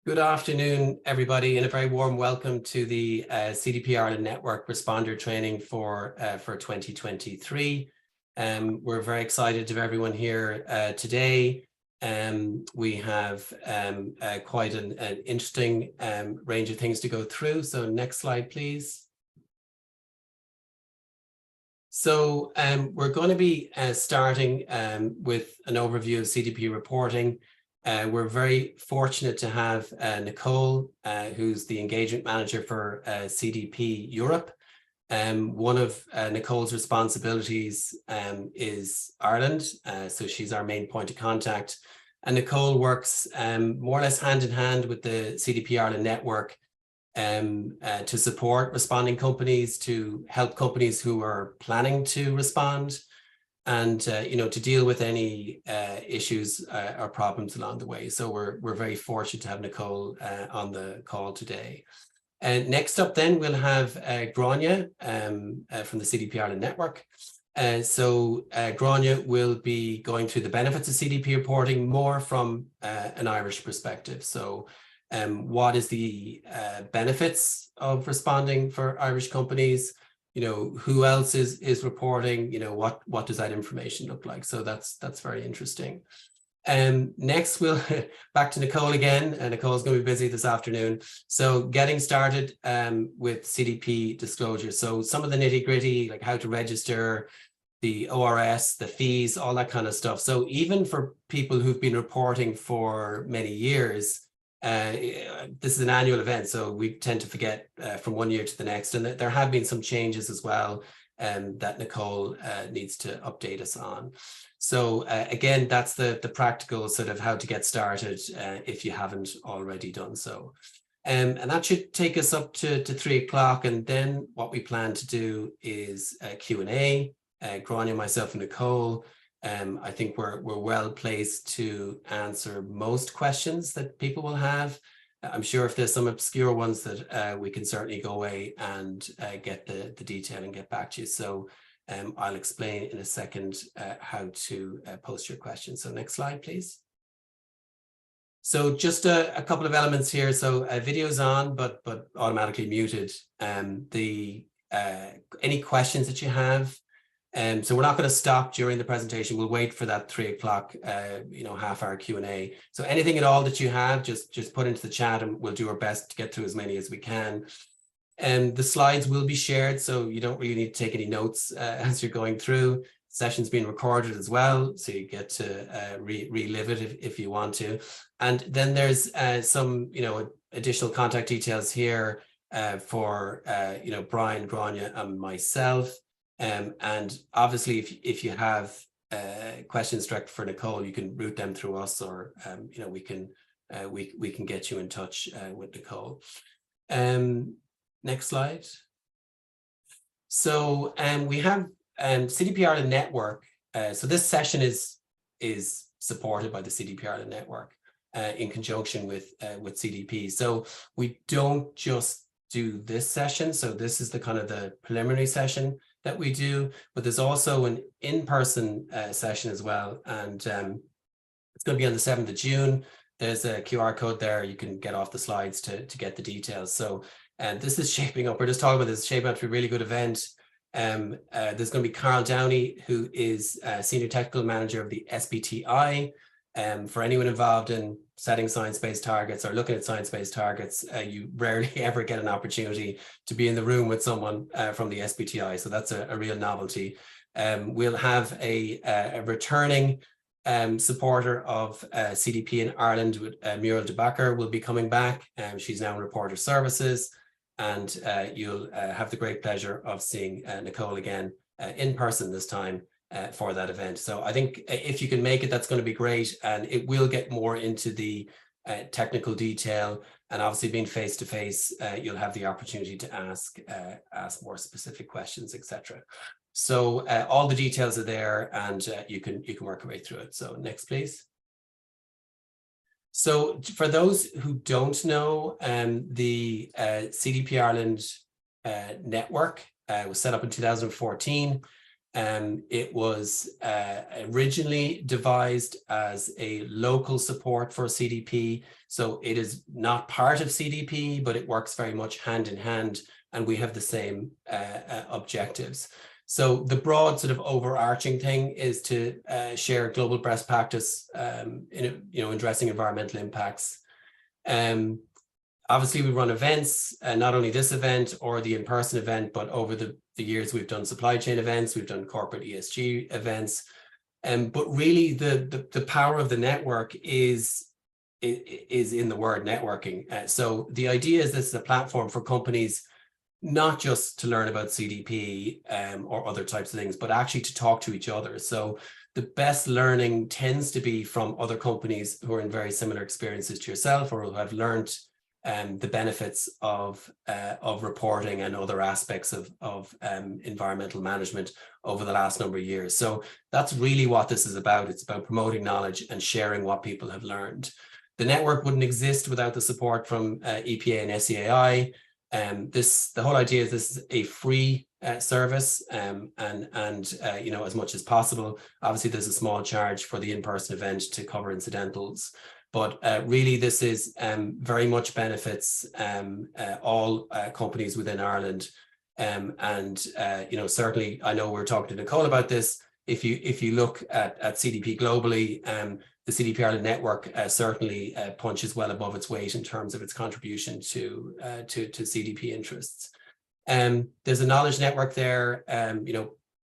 Good afternoon, everybody, and a very warm welcome to the CDP Ireland Network Responder Training for 2023. We're very excited to have everyone here today. We have quite an interesting range of things to go through. So next slide, please. So we're going to be starting with an overview of CDP reporting. We're very fortunate to have Nicole, who's the engagement manager for CDP Europe. One of Nicole's responsibilities is Ireland, so she's our main point of contact. And Nicole works more or less hand in hand with the CDP Ireland Network to support responding companies, to help companies who are planning to respond, and to deal with any issues or problems along the way. So we're very fortunate to have Nicole on the call today. And next up then we'll have Grania from the CDP Ireland Network. So Grania will be going through the benefits of CDP reporting more from an Irish perspective. So what is the benefits of responding for Irish companies? Who else is reporting? What does that information look like? So that's very interesting. Next, we'll back to Nicole again, and Nicole's going to be busy this afternoon. So getting started with CDP disclosure. So some of the nitty gritty, like how to register, the ORS, the fees, all that kind of stuff. So even for people who've been reporting for many years, this is an annual event, so we tend to forget from one year to the next, and there have been some changes as well that Nicole needs to update us on. So again, that's the practical sort of how to get started if you haven't already done so. And that should take us up to 3 o'clock, and then what we plan to do is Q&A. Grania, myself and Nicole, I think we're well placed to answer most questions that people will have. I'm sure if there's some obscure ones that we can certainly go away and get the detail and get back to you. So I'll explain in a second how to post your questions. So next slide, please. So just a couple of elements here. So video's on, but automatically muted. Any questions that you have, so we're not going to stop during the presentation. We'll wait for that 3 o'clock, half-hour Q&A. So anything at all that you have, just put into the chat, and we'll do our best to get through as many as we can. And the slides will be shared, so you don't really need to take any notes as you're going through. The session's being recorded as well, so you get to relive it if you want to. And then there's some, additional contact details here for, Brian, Grania, and myself. And obviously, if you have questions direct for Nicole, you can route them through us, or we can get you in touch with Nicole. Next slide. So we have CDP Ireland Network. So this session is supported by the CDP Ireland Network in conjunction with CDP. So we don't just do this session. So this is the kind of the preliminary session that we do, but there's also an in-person session as well, and it's going to be on the 7th of June. There's a QR code there. You can get off the slides to get the details. So this is shaping up. We're just talking about this shaping up to be a really good event. There's going to be Carl Downey, who is Senior Technical Manager of the SBTI. For anyone involved in setting science-based targets or looking at science-based targets, you rarely ever get an opportunity to be in the room with someone from the SBTI. So that's a real novelty. We'll have a returning supporter of CDP in Ireland, with Muriel de Backer will be coming back. She's now in Reporter Services, and you'll have the great pleasure of seeing Nicole again in person this time for that event. So I think if you can make it, that's going to be great, and it will get more into the technical detail, and obviously being face to face, you'll have the opportunity to ask more specific questions, etc. So all the details are there, and you can work your way through it. So next, please. So for those who don't know, the CDP Ireland Network was set up in 2014. It was originally devised as a local support for CDP. So it is not part of CDP, but it works very much hand in hand, and we have the same objectives. So the broad sort of overarching thing is to share global best practice in addressing environmental impacts. Obviously, we run events, not only this event or the in-person event, but over the years we've done supply chain events, we've done corporate ESG events. But really the power of the network is in the word networking. So the idea is this is a platform for companies not just to learn about CDP or other types of things, but actually to talk to each other. So the best learning tends to be from other companies who are in very similar experiences to yourself, or who have learned the benefits of reporting and other aspects of environmental management over the last number of years. So that's really what this is about. It's about promoting knowledge and sharing what people have learned. The network wouldn't exist without the support from EPA and SEAI. The whole idea is this is a free service, and as much as possible. Obviously, there's a small charge for the in-person event to cover incidentals. But really, this is very much benefits all companies within Ireland, certainly I know we're talking to Nicole about this. If you look at CDP globally, the CDP Ireland Network certainly punches well above its weight in terms of its contribution to CDP interests. There's a knowledge network there,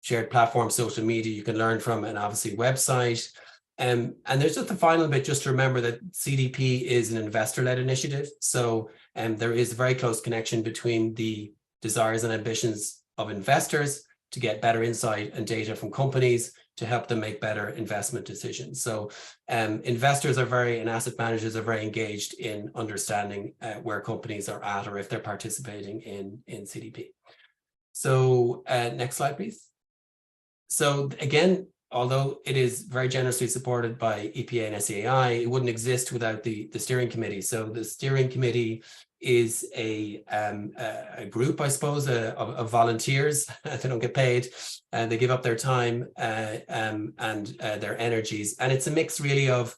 shared platforms, social media you can learn from, and obviously website. And there's just the final bit, just to remember that CDP is an investor-led initiative. So there is a very close connection between the desires and ambitions of investors to get better insight and data from companies to help them make better investment decisions. So investors and asset managers are very engaged in understanding where companies are at, or if they're participating in CDP. So next slide, please. So again, although it is very generously supported by EPA and SEAI, it wouldn't exist without the steering committee. So the steering committee is a group, I suppose, of volunteers. They don't get paid, and they give up their time and their energies. And it's a mix really of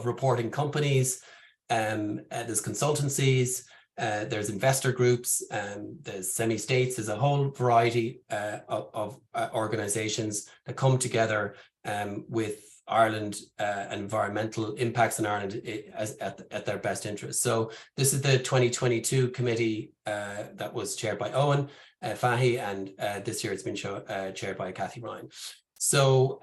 reporting companies, there's consultancies, there's investor groups, there's semi-states, there's a whole variety of organizations that come together with Ireland and environmental impacts in Ireland at their best interest. So this is the 2022 committee that was chaired by Owen Fahy, and this year it's been chaired by Cathy Ryan. So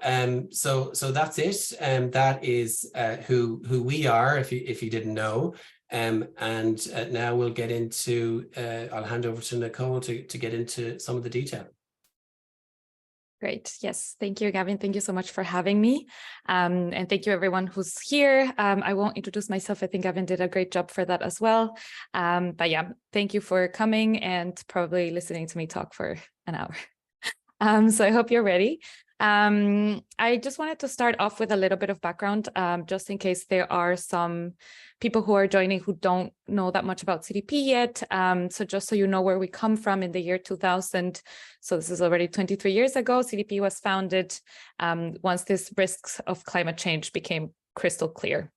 so that's it, and that is who we are, if you didn't know. And now we'll get into, I'll hand over to Nicole to get into some of the detail. Great. Yes. Thank you, Gavin. Thank you so much for having me. And thank you everyone who's here. I won't introduce myself. I think Gavin did a great job for that as well. But yeah, thank you for coming and probably listening to me talk for an hour. So I hope you're ready. I just wanted to start off with a little bit of background, just in case there are some people who are joining who don't know that much about CDP yet. So just so you know where we come from, in the year 2000, so this is already 23 years ago, CDP was founded once these risks of climate change became crystal clear.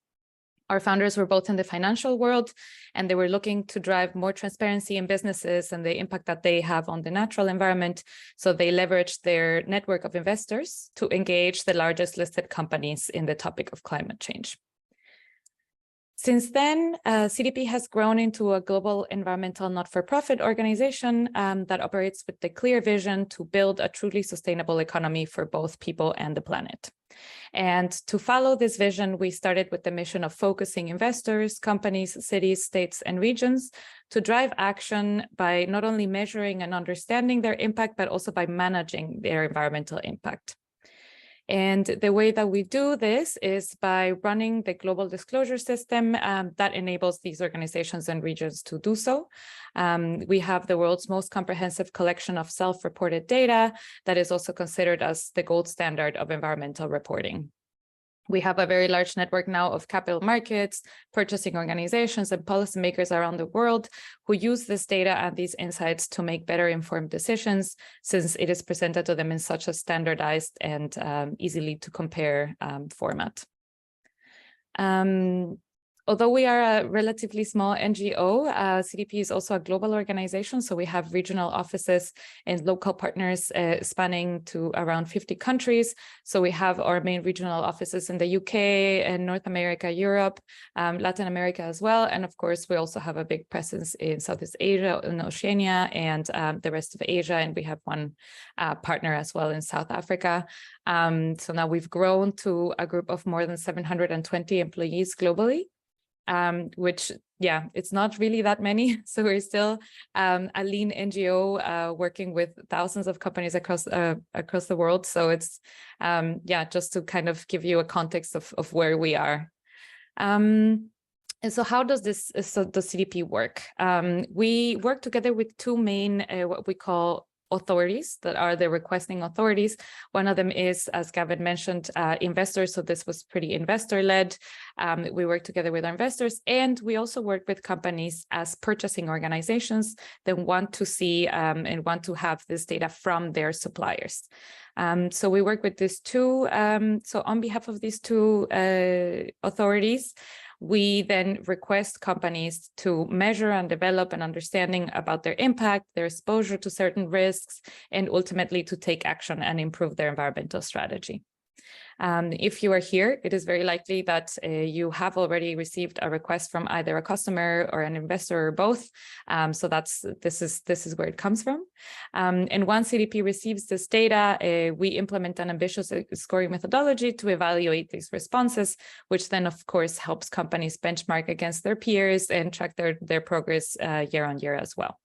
Our founders were both in the financial world, and they were looking to drive more transparency in businesses and the impact that they have on the natural environment. So they leveraged their network of investors to engage the largest listed companies in the topic of climate change. Since then, CDP has grown into a global environmental not-for-profit organization that operates with the clear vision to build a truly sustainable economy for both people and the planet. And to follow this vision, we started with the mission of focusing investors, companies, cities, states, and regions to drive action by not only measuring and understanding their impact, but also by managing their environmental impact. And the way that we do this is by running the global disclosure system that enables these organizations and regions to do so. We have the world's most comprehensive collection of self-reported data that is also considered as the gold standard of environmental reporting. We have a very large network now of capital markets, purchasing organizations, and policymakers around the world who use this data and these insights to make better informed decisions, since it is presented to them in such a standardized and easily to compare format. Although we are a relatively small NGO, CDP is also a global organization. So we have regional offices and local partners spanning to around 50 countries. So we have our main regional offices in the UK and North America, Europe, Latin America as well. And of course, we also have a big presence in Southeast Asia and Oceania and the rest of Asia. And we have one partner as well in South Africa. So now we've grown to a group of more than 720 employees globally. Which, yeah, it's not really that many. So we're still a lean NGO working with thousands of companies across the world. So it's, yeah, just to kind of give you a context of where we are. And so how does does CDP work? We work together with two main, what we call authorities that are the requesting authorities. One of them is, as Gavin mentioned, investors. So this was pretty investor-led. We work together with our investors, and we also work with companies as purchasing organizations that want to see and want to have this data from their suppliers. So we work with these two. So on behalf of these two authorities, we then request companies to measure and develop an understanding about their impact, their exposure to certain risks, and ultimately to take action and improve their environmental strategy. If you are here, it is very likely that you have already received a request from either a customer or an investor or both. So this is where it comes from. And once CDP receives this data, we implement an ambitious scoring methodology to evaluate these responses, which then, of course, helps companies benchmark against their peers and track their progress year on year as well.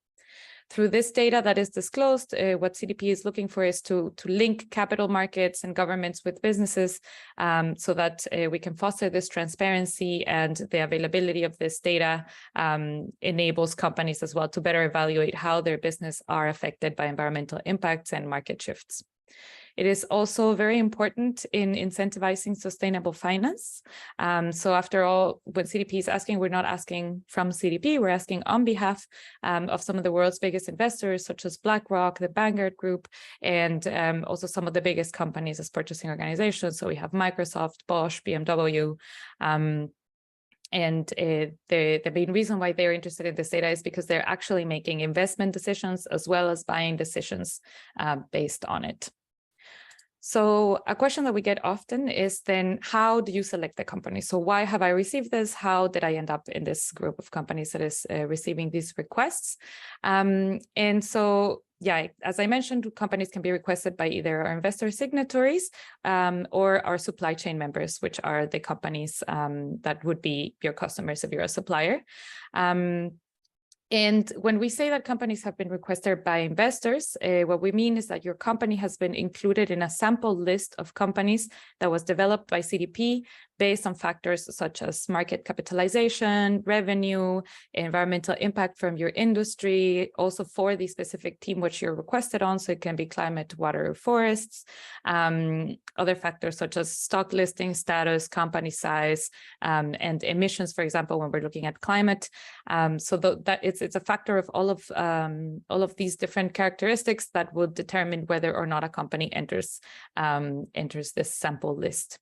Through this data that is disclosed, what CDP is looking for is to link capital markets and governments with businesses so that we can foster this transparency, and the availability of this data enables companies as well to better evaluate how their business are affected by environmental impacts and market shifts. It is also very important in incentivizing sustainable finance. So after all, when CDP is asking, we're not asking from CDP, we're asking on behalf of some of the world's biggest investors, such as BlackRock, the Vanguard Group, and also some of the biggest companies as purchasing organizations. So we have Microsoft, Bosch, BMW, and the main reason why they're interested in this data is because they're actually making investment decisions as well as buying decisions based on it. So a question that we get often is then, how do you select the company? So why have I received this? How did I end up in this group of companies that is receiving these requests? And so, yeah, as I mentioned, companies can be requested by either our investor signatories or our supply chain members, which are the companies that would be your customers if you're a supplier. And when we say that companies have been requested by investors, what we mean is that your company has been included in a sample list of companies that was developed by CDP based on factors such as market capitalization, revenue, environmental impact from your industry, also for the specific team which you're requested on. So it can be climate, water, or forests, other factors such as stock listing status, company size, and emissions, for example, when we're looking at climate. So that it's a factor of all of these different characteristics that would determine whether or not a company enters this sample list.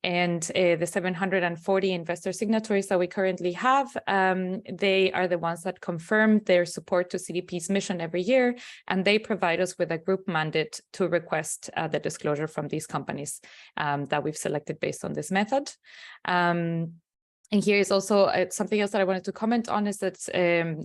And the 740 investor signatories that we currently have, they are the ones that confirm their support to CDP's mission every year, and they provide us with a group mandate to request the disclosure from these companies that we've selected based on this method. And here is also something else that I wanted to comment on is that,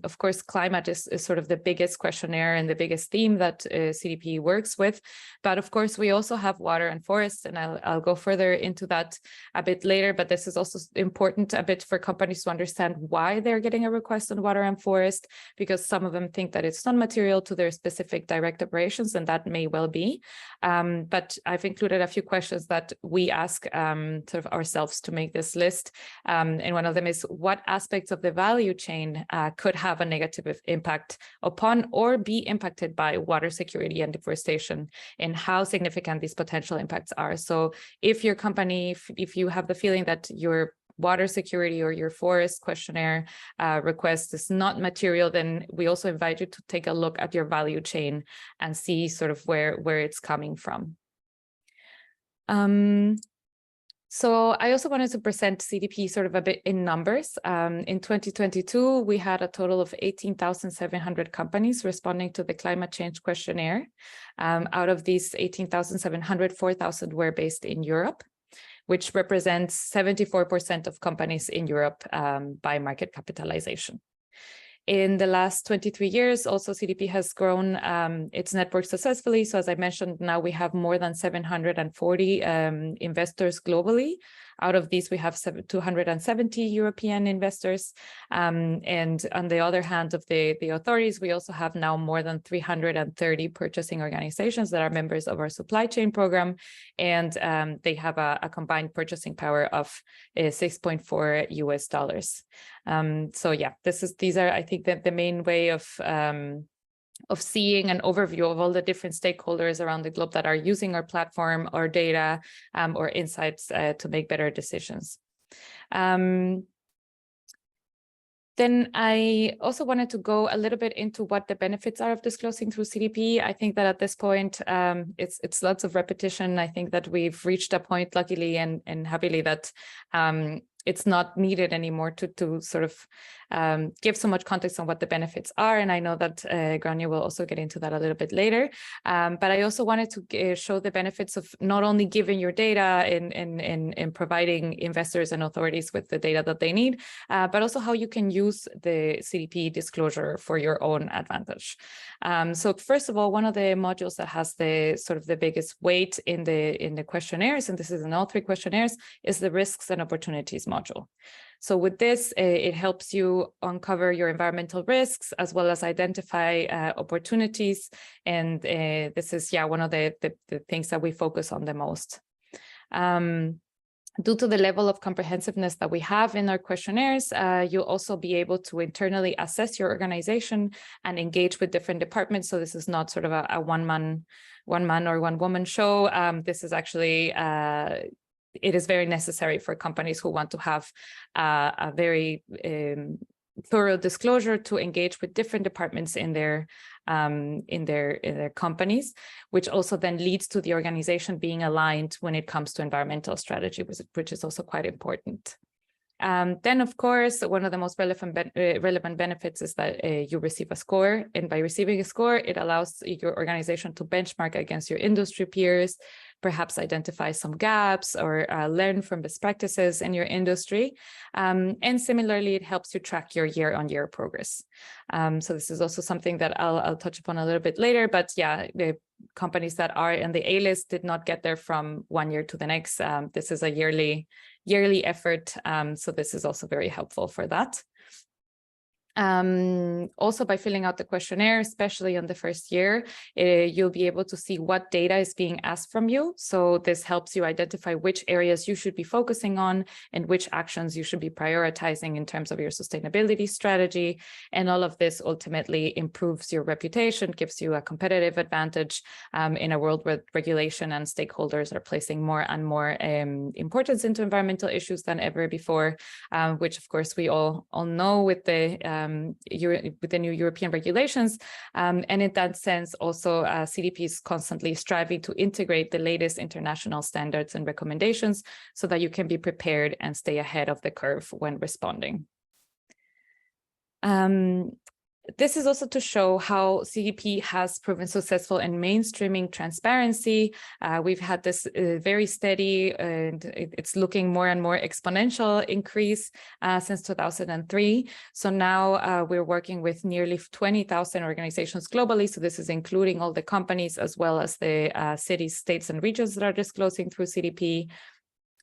of course, climate is sort of the biggest questionnaire and the biggest theme that CDP works with. But of course, we also have water and forests, and I'll go further into that a bit later. But this is also important a bit for companies to understand why they're getting a request on water and forest, because some of them think that it's non-material to their specific direct operations, and that may well be. But I've included a few questions that we ask sort of ourselves to make this list. And one of them is what aspects of the value chain could have a negative impact upon or be impacted by water security and deforestation, and how significant these potential impacts are. So if your company, if you have the feeling that your water security or your forest questionnaire request is not material, then we also invite you to take a look at your value chain and see sort of where it's coming from. So I also wanted to present CDP sort of a bit in numbers. In 2022, we had a total of 18,700 companies responding to the climate change questionnaire. Out of these 18,700, 4,000 were based in Europe, which represents 74% of companies in Europe by market capitalization. In the last 23 years, also CDP has grown its network successfully. So as I mentioned, now we have more than 740 investors globally. Out of these, we have 270 European investors. And on the other hand of the authorities, we also have now more than 330 purchasing organizations that are members of our supply chain program. And they have a combined purchasing power of $6.4 US. So yeah, these are, I think, that the main way of seeing an overview of all the different stakeholders around the globe that are using our platform, or data, or insights to make better decisions. Then I also wanted to go a little bit into what the benefits are of disclosing through CDP. I think that at this point, it's lots of repetition. I think that we've reached a point, luckily and happily, that it's not needed anymore to sort of give so much context on what the benefits are. And I know that Grania will also get into that a little bit later. But I also wanted to show the benefits of not only giving your data in providing investors and authorities with the data that they need, but also how you can use the CDP disclosure for your own advantage. So first of all, one of the modules that has the sort of the biggest weight in the questionnaires, and this is in all three questionnaires, is the risks and opportunities module. So with this, it helps you uncover your environmental risks as well as identify opportunities. And this is, one of the things that we focus on the most. Due to the level of comprehensiveness that we have in our questionnaires, you'll also be able to internally assess your organization and engage with different departments. So this is not sort of a one man or one woman show. This is actually it is very necessary for companies who want to have a very thorough disclosure to engage with different departments in their companies, which also then leads to the organization being aligned when it comes to environmental strategy, which is also quite important. Then, of course, one of the most relevant benefits is that you receive a score. And by receiving a score, it allows your organization to benchmark against your industry peers, perhaps identify some gaps or learn from best practices in your industry. And similarly, it helps you track your year-on-year progress. So this is also something that I'll touch upon a little bit later. But yeah, the companies that are in the A list did not get there from one year to the next. This is a yearly effort. So this is also very helpful for that. Also, by filling out the questionnaire, especially on the first year, you'll be able to see what data is being asked from you. So this helps you identify which areas you should be focusing on and which actions you should be prioritizing in terms of your sustainability strategy. And all of this ultimately improves your reputation, gives you a competitive advantage in a world where regulation and stakeholders are placing more and more importance into environmental issues than ever before, which of course we all know with the new European regulations. And in that sense, also CDP is constantly striving to integrate the latest international standards and recommendations so that you can be prepared and stay ahead of the curve when responding. This is also to show how CDP has proven successful in mainstreaming transparency. We've had this very steady, and it's looking more and more exponential increase since 2003. So now we're working with nearly 20,000 organizations globally. So this is including all the companies as well as the cities, states, and regions that are disclosing through CDP.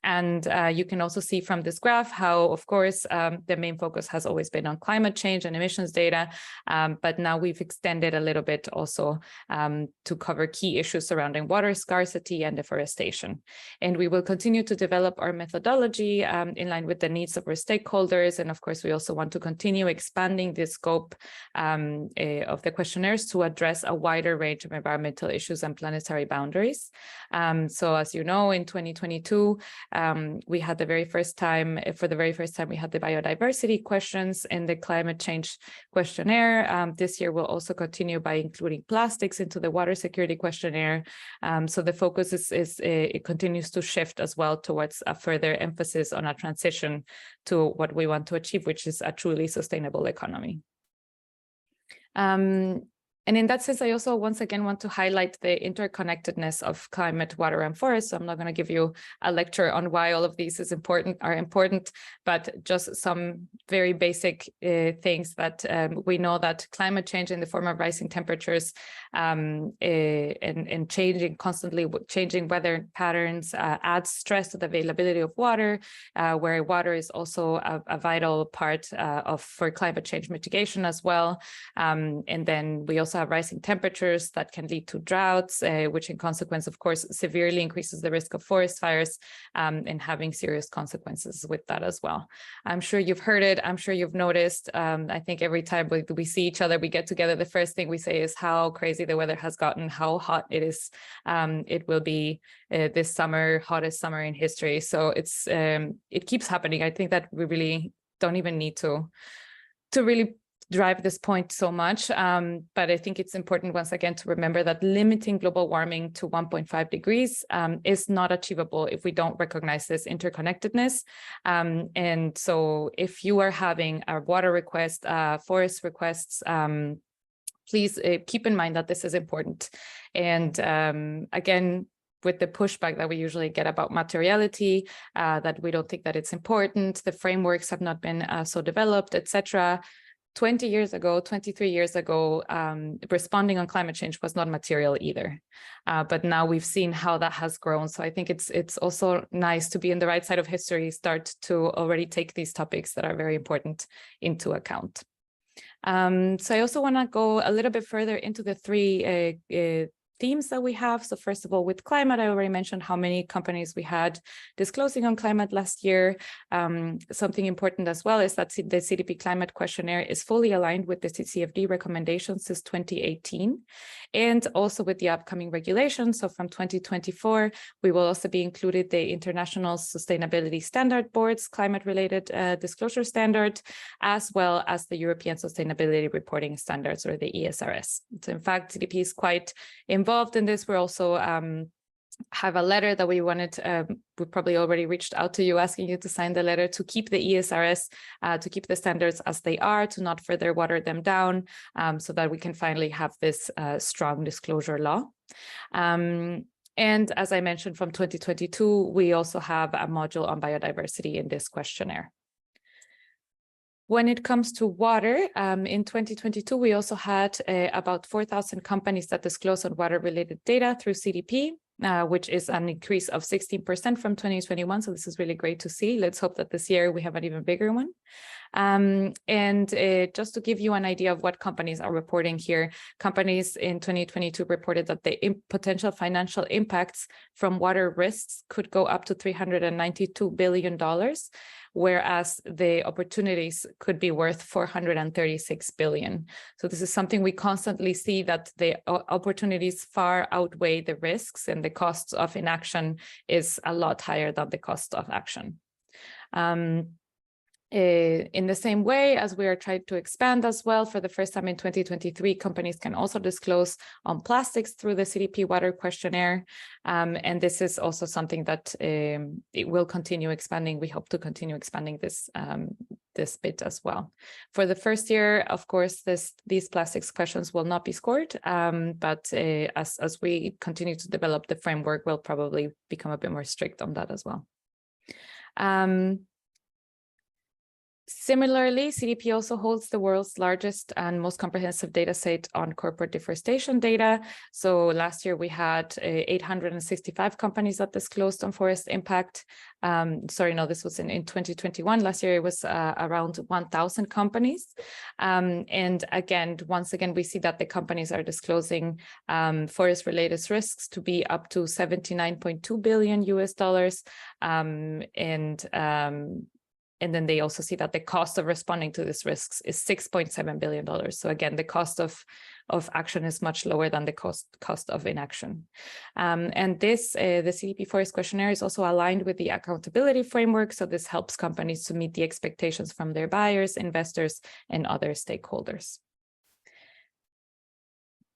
And you can also see from this graph how, of course, the main focus has always been on climate change and emissions data, but now we've extended a little bit also to cover key issues surrounding water scarcity and deforestation. And we will continue to develop our methodology in line with the needs of our stakeholders. And of course, we also want to continue expanding the scope of the questionnaires to address a wider range of environmental issues and planetary boundaries. So as you know, in 2022, we had the very first time, we had the biodiversity questions in the climate change questionnaire. This year, we'll also continue by including plastics into the water security questionnaire. So the focus it continues to shift as well towards a further emphasis on a transition to what we want to achieve, which is a truly sustainable economy. And in that sense, I also once again want to highlight the interconnectedness of climate, water, and forest. So I'm not going to give you a lecture on why all of these are important, but just some very basic things that we know that climate change in the form of rising temperatures and constantly changing weather patterns adds stress to the availability of water, where water is also a vital part for climate change mitigation as well. And then we also have rising temperatures that can lead to droughts, which in consequence, of course, severely increases the risk of forest fires and having serious consequences with that as well. I'm sure you've heard it. I'm sure you've noticed. I think every time we see each other, we get together, the first thing we say is how crazy the weather has gotten, how hot it is. It will be this summer, hottest summer in history. So it keeps happening. I think that we really don't even need to really drive this point so much. But I think it's important once again to remember that limiting global warming to 1.5 degrees is not achievable if we don't recognize this interconnectedness. And so if you are having a water request, forest requests, please keep in mind that this is important. And again, with the pushback that we usually get about materiality, that we don't think that it's important, the frameworks have not been so developed, etc. 20 years ago, 23 years ago, responding on climate change was not material either. But now we've seen how that has grown. So I think it's also nice to be in the right side of history, start to already take these topics that are very important into account. So I also want to go a little bit further into the three themes that we have. So first of all, with climate, I already mentioned how many companies we had disclosing on climate last year. Something important as well is that the CDP climate questionnaire is fully aligned with the TCFD recommendations since 2018, and also with the upcoming regulations. So from 2024, we will also be included the International Sustainability Standard Board's climate-related disclosure standard, as well as the European Sustainability Reporting Standards, or the ESRS. So in fact, CDP is quite involved in this. We're also have a letter that we wanted, we probably already reached out to you asking you to sign the letter to keep the ESRS, to keep the standards as they are, to not further water them down, so that we can finally have this strong disclosure law. And as I mentioned, from 2022, we also have a module on biodiversity in this questionnaire. When it comes to water, in 2022, we also had about 4,000 companies that disclose on water-related data through CDP, which is an increase of 16% from 2021. So this is really great to see. Let's hope that this year we have an even bigger one. And just to give you an idea of what companies are reporting here, companies in 2022 reported that the potential financial impacts from water risks could go up to $392 billion, whereas the opportunities could be worth $436 billion. So this is something we constantly see, that the opportunities far outweigh the risks, and the costs of inaction is a lot higher than the cost of action. In the same way, as we are trying to expand as well, for the first time in 2023, companies can also disclose on plastics through the CDP water questionnaire. And this is also something that it will continue expanding. We hope to continue expanding this bit as well. For the first year, of course, these plastics questions will not be scored, but as we continue to develop the framework, we'll probably become a bit more strict on that as well. Similarly, CDP also holds the world's largest and most comprehensive data set on corporate deforestation data. So last year we had 865 companies that disclosed on forest impact. This was in 2021. Last year it was around 1,000 companies. And again, once again, we see that the companies are disclosing forest-related risks to be up to $79.2 billion US. And then they also see that the cost of responding to these risks is $6.7 billion. So again, the cost of action is much lower than the cost of inaction. And the CDP Forest Questionnaire is also aligned with the accountability framework. So this helps companies to meet the expectations from their buyers, investors, and other stakeholders.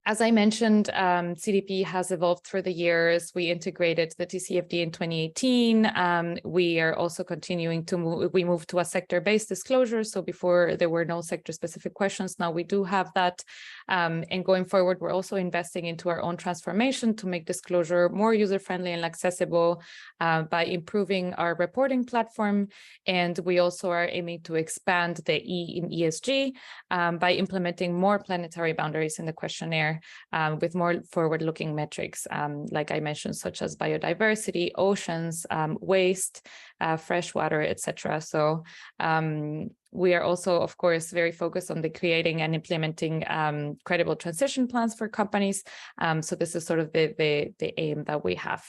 As I mentioned, CDP has evolved through the years. We integrated the TCFD in 2018. We are also continuing to move. We moved to a sector-based disclosure. So before there were no sector-specific questions, now we do have that. And going forward, we're also investing into our own transformation to make disclosure more user-friendly and accessible by improving our reporting platform. And we also are aiming to expand the E in ESG by implementing more planetary boundaries in the questionnaire. With more forward-looking metrics, like I mentioned, such as biodiversity, oceans, waste, fresh water, etc. So we are also, of course, very focused on the creating and implementing credible transition plans for companies. So this is sort of the aim that we have.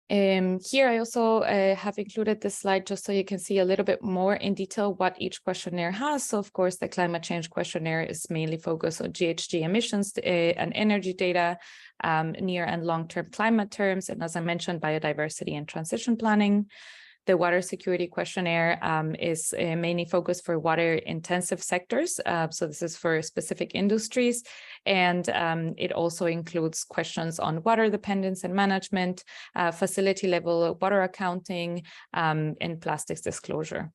Here I also have included this slide just so you can see a little bit more in detail what each questionnaire has. So of course, the climate change questionnaire is mainly focused on GHG emissions and energy data, near and long-term climate terms, and as I mentioned, biodiversity and transition planning. The water security questionnaire is mainly focused for water-intensive sectors. So this is for specific industries. And it also includes questions on water dependence and management, facility level water accounting, and plastics disclosure.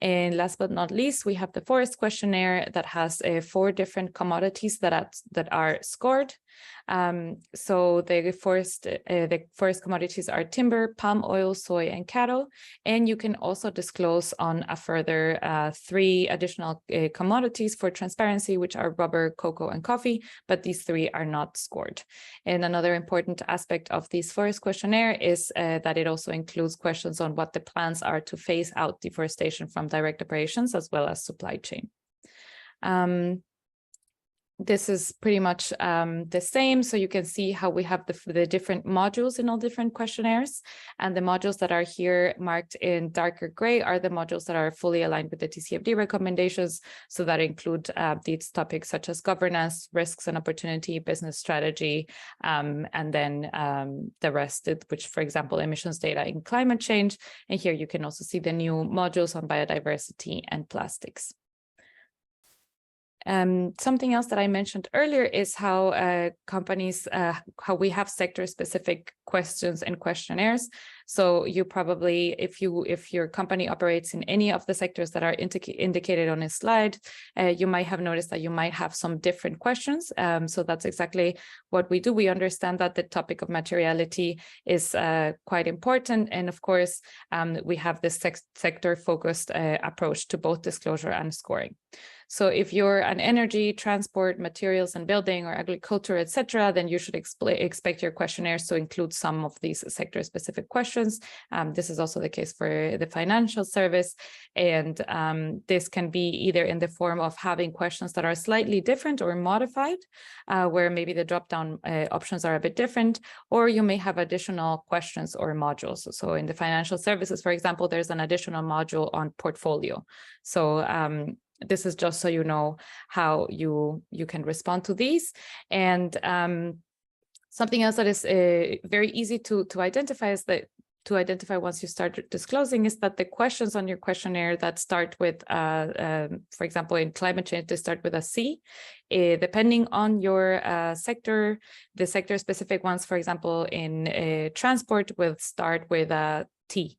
And last but not least, we have the forest questionnaire that has 4 different commodities that are scored. So the forest commodities are timber, palm oil, soy, and cattle. And you can also disclose on a further 3 additional commodities for transparency, which are rubber, cocoa, and coffee, but these 3 are not scored. And another important aspect of this forest questionnaire is that it also includes questions on what the plans are to phase out deforestation from direct operations as well as supply chain. This is pretty much the same. So you can see how we have the different modules in all different questionnaires. And the modules that are here marked in darker gray are the modules that are fully aligned with the TCFD recommendations. So that include these topics such as governance, risks and opportunity, business strategy, and then the rest, which, for example, emissions data in climate change. And here you can also see the new modules on biodiversity and plastics. Something else that I mentioned earlier is how companies, how we have sector-specific questions and questionnaires. So you probably, if your company operates in any of the sectors that are indicated on this slide, you might have noticed that you might have some different questions. So that's exactly what we do. We understand that the topic of materiality is quite important. And of course, we have this sector-focused approach to both disclosure and scoring. So if you're an energy, transport, materials and building or agriculture, etc., then you should expect your questionnaires to include some of these sector-specific questions. This is also the case for the financial service. And this can be either in the form of having questions that are slightly different or modified, where maybe the drop-down options are a bit different, or you may have additional questions or modules. So in the financial services, for example, there's an additional module on portfolio. So this is just so you know how you can respond to these. And something else that is very easy to identify is that once you start disclosing is that the questions on your questionnaire that start with, for example, in climate change, they start with a C. Depending on your sector, the sector-specific ones, for example, in transport will start with a T.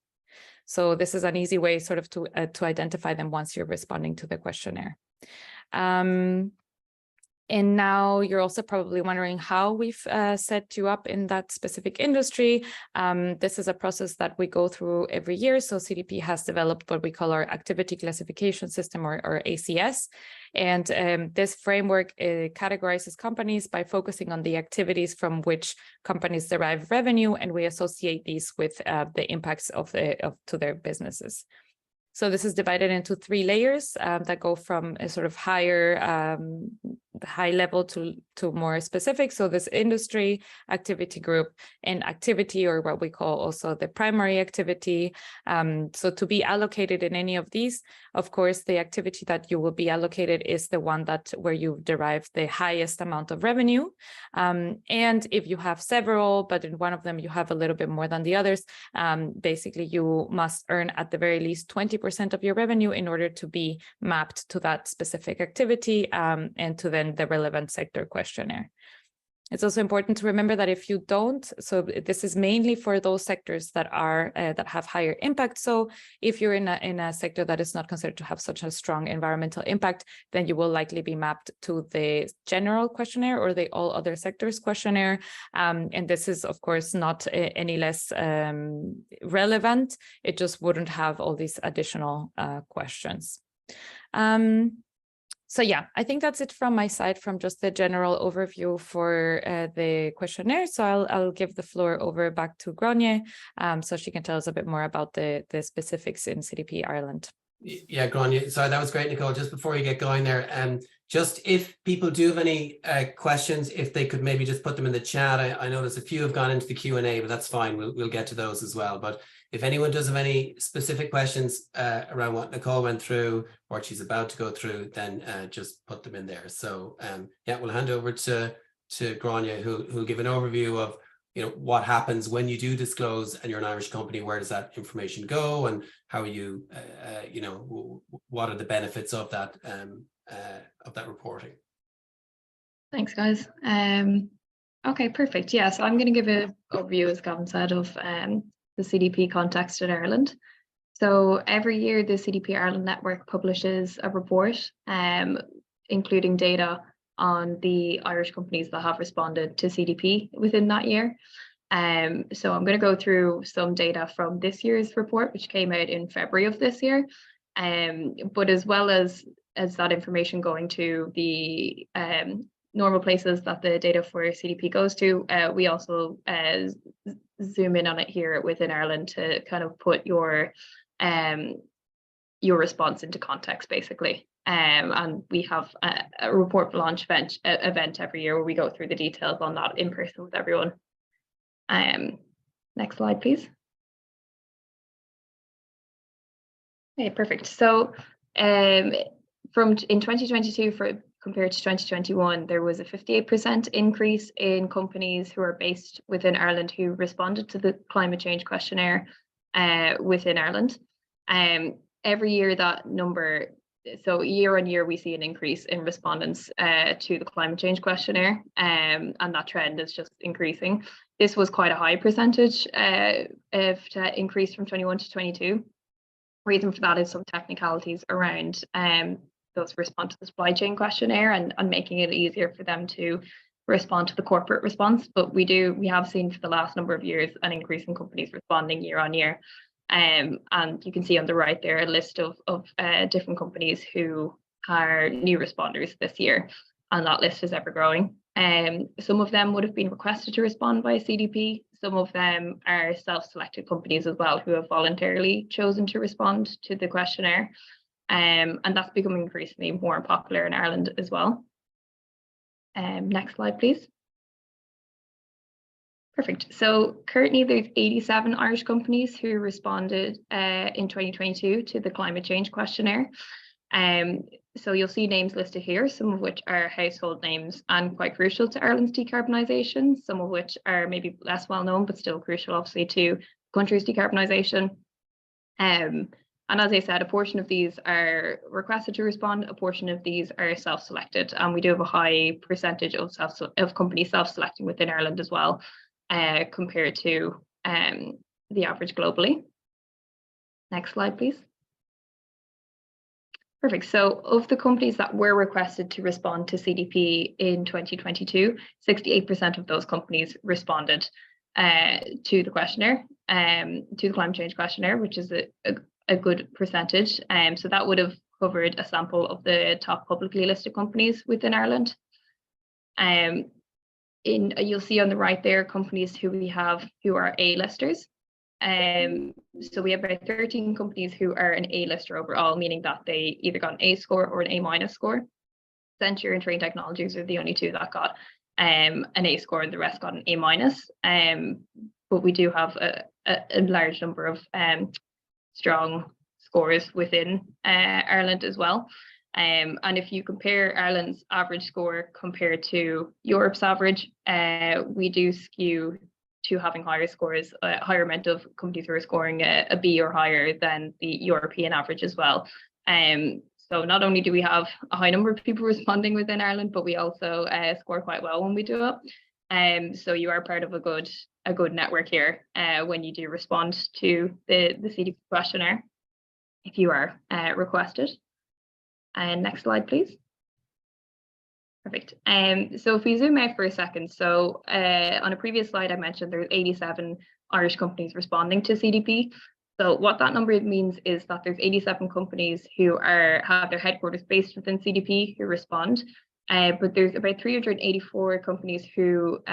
So this is an easy way sort of to identify them once you're responding to the questionnaire. And now you're also probably wondering how we've set you up in that specific industry. This is a process that we go through every year. So CDP has developed what we call our activity classification system, or ACS. And this framework categorizes companies by focusing on the activities from which companies derive revenue, and we associate these with the impacts to their businesses. So this is divided into 3 layers that go from a sort of high level to more specific. So this industry, activity group, and activity, or what we call also the primary activity. So to be allocated in any of these, of course, the activity that you will be allocated is the one where you derive the highest amount of revenue. And if you have several, but in one of them you have a little bit more than the others, basically you must earn at the very least 20% of your revenue in order to be mapped to that specific activity and to then the relevant sector questionnaire. It's also important to remember that if you don't, so this is mainly for those sectors that have higher impact. So if you're in a sector that is not considered to have such a strong environmental impact, then you will likely be mapped to the general questionnaire or the all other sectors questionnaire. And this is, of course, not any less relevant. It just wouldn't have all these additional questions. So yeah, I think that's it from my side, from just the general overview for the questionnaire. So I'll give the floor over back to Gronje, so she can tell us a bit more about the specifics in CDP Ireland. Yeah, Gronje, sorry, that was great, Nicole. Just before you get going there, just if people do have any questions, if they could maybe just put them in the chat. I noticed a few have gone into the Q&A, but that's fine. We'll get to those as well. But if anyone does have any specific questions around what Nicole went through or what she's about to go through, then just put them in there. So yeah, we'll hand over to Gronje, who'll give an overview of what happens when you do disclose and you're an Irish company. Where does that information go, and how you what are the benefits of that reporting? Thanks, guys. Okay, perfect. Yeah, so I'm going to give an overview, as Gavin said, of the CDP context in Ireland. So every year the CDP Ireland Network publishes a report including data on the Irish companies that have responded to CDP within that year. So I'm going to go through some data from this year's report, which came out in February of this year. But as well as that information going to the normal places that the data for CDP goes to, we also zoom in on it here within Ireland to kind of put your response into context, basically. And we have a report launch event every year where we go through the details on that in person with everyone. Next slide, please. Okay, perfect. So in 2022 compared to 2021, there was a 58% increase in companies who are based within Ireland who responded to the climate change questionnaire within Ireland. Every year that number, so year on year, we see an increase in respondents to the climate change questionnaire, and that trend is just increasing. This was quite a high percentage increase from 21 to 22. Reason for that is some technicalities around those respond to the supply chain questionnaire and making it easier for them to respond to the corporate response. But we have seen for the last number of years an increase in companies responding year on year. And you can see on the right there a list of different companies who are new responders this year, and that list is ever growing. Some of them would have been requested to respond by CDP. Some of them are self-selected companies as well who have voluntarily chosen to respond to the questionnaire. And that's becoming increasingly more popular in Ireland as well. Next slide, please. Perfect. So currently there's 87 Irish companies who responded in 2022 to the climate change questionnaire. So you'll see names listed here, some of which are household names and quite crucial to Ireland's decarbonisation, some of which are maybe less well known, but still crucial, obviously, to the country's decarbonisation. And as I said, a portion of these are requested to respond, a portion of these are self-selected, and we do have a high percentage of companies self-selecting within Ireland as well, compared to the average globally. Next slide, please. Perfect. So of the companies that were requested to respond to CDP in 2022, 68% of those companies responded to the questionnaire, to the climate change questionnaire, which is a good percentage. So that would have covered a sample of the top publicly listed companies within Ireland. You'll see on the right there companies who we have who are A-listers. So we have about 13 companies who are an A-lister overall, meaning that they either got an A score or an A- score. Accenture and Trane Technologies are the only two that got an A score, and the rest got an A-. But we do have a large number of strong scores within Ireland as well. And if you compare Ireland's average score compared to Europe's average, we do skew to having higher scores, a higher amount of companies who are scoring a B or higher than the European average as well. So not only do we have a high number of people responding within Ireland, but we also score quite well when we do it. So you are part of a good network here when you do respond to the CDP questionnaire, if you are requested. And next slide, please. Perfect. So if we zoom out for a second, so on a previous slide, I mentioned there's 87 Irish companies responding to CDP. So what that number means is that there's 87 companies who have their headquarters based within CDP who respond. But there's about 384 companies who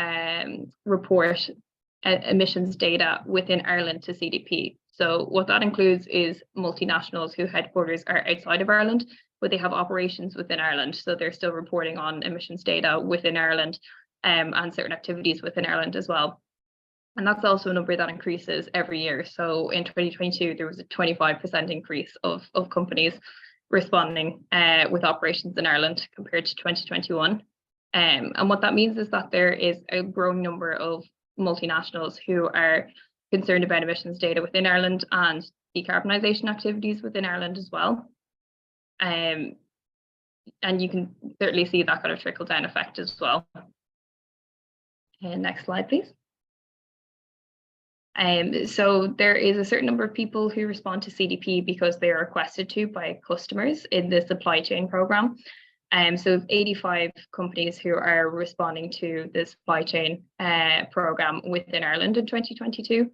report emissions data within Ireland to CDP. So what that includes is multinationals whose headquarters are outside of Ireland, but they have operations within Ireland. So they're still reporting on emissions data within Ireland and certain activities within Ireland as well. And that's also a number that increases every year. So in 2022, there was a 25% increase of companies responding with operations in Ireland compared to 2021. And what that means is that there is a growing number of multinationals who are concerned about emissions data within Ireland and decarbonisation activities within Ireland as well. And you can certainly see that kind of trickle down effect as well. Next slide, please. So there is a certain number of people who respond to CDP because they are requested to by customers in the supply chain program. So 85 companies who are responding to the supply chain program within Ireland in 2022.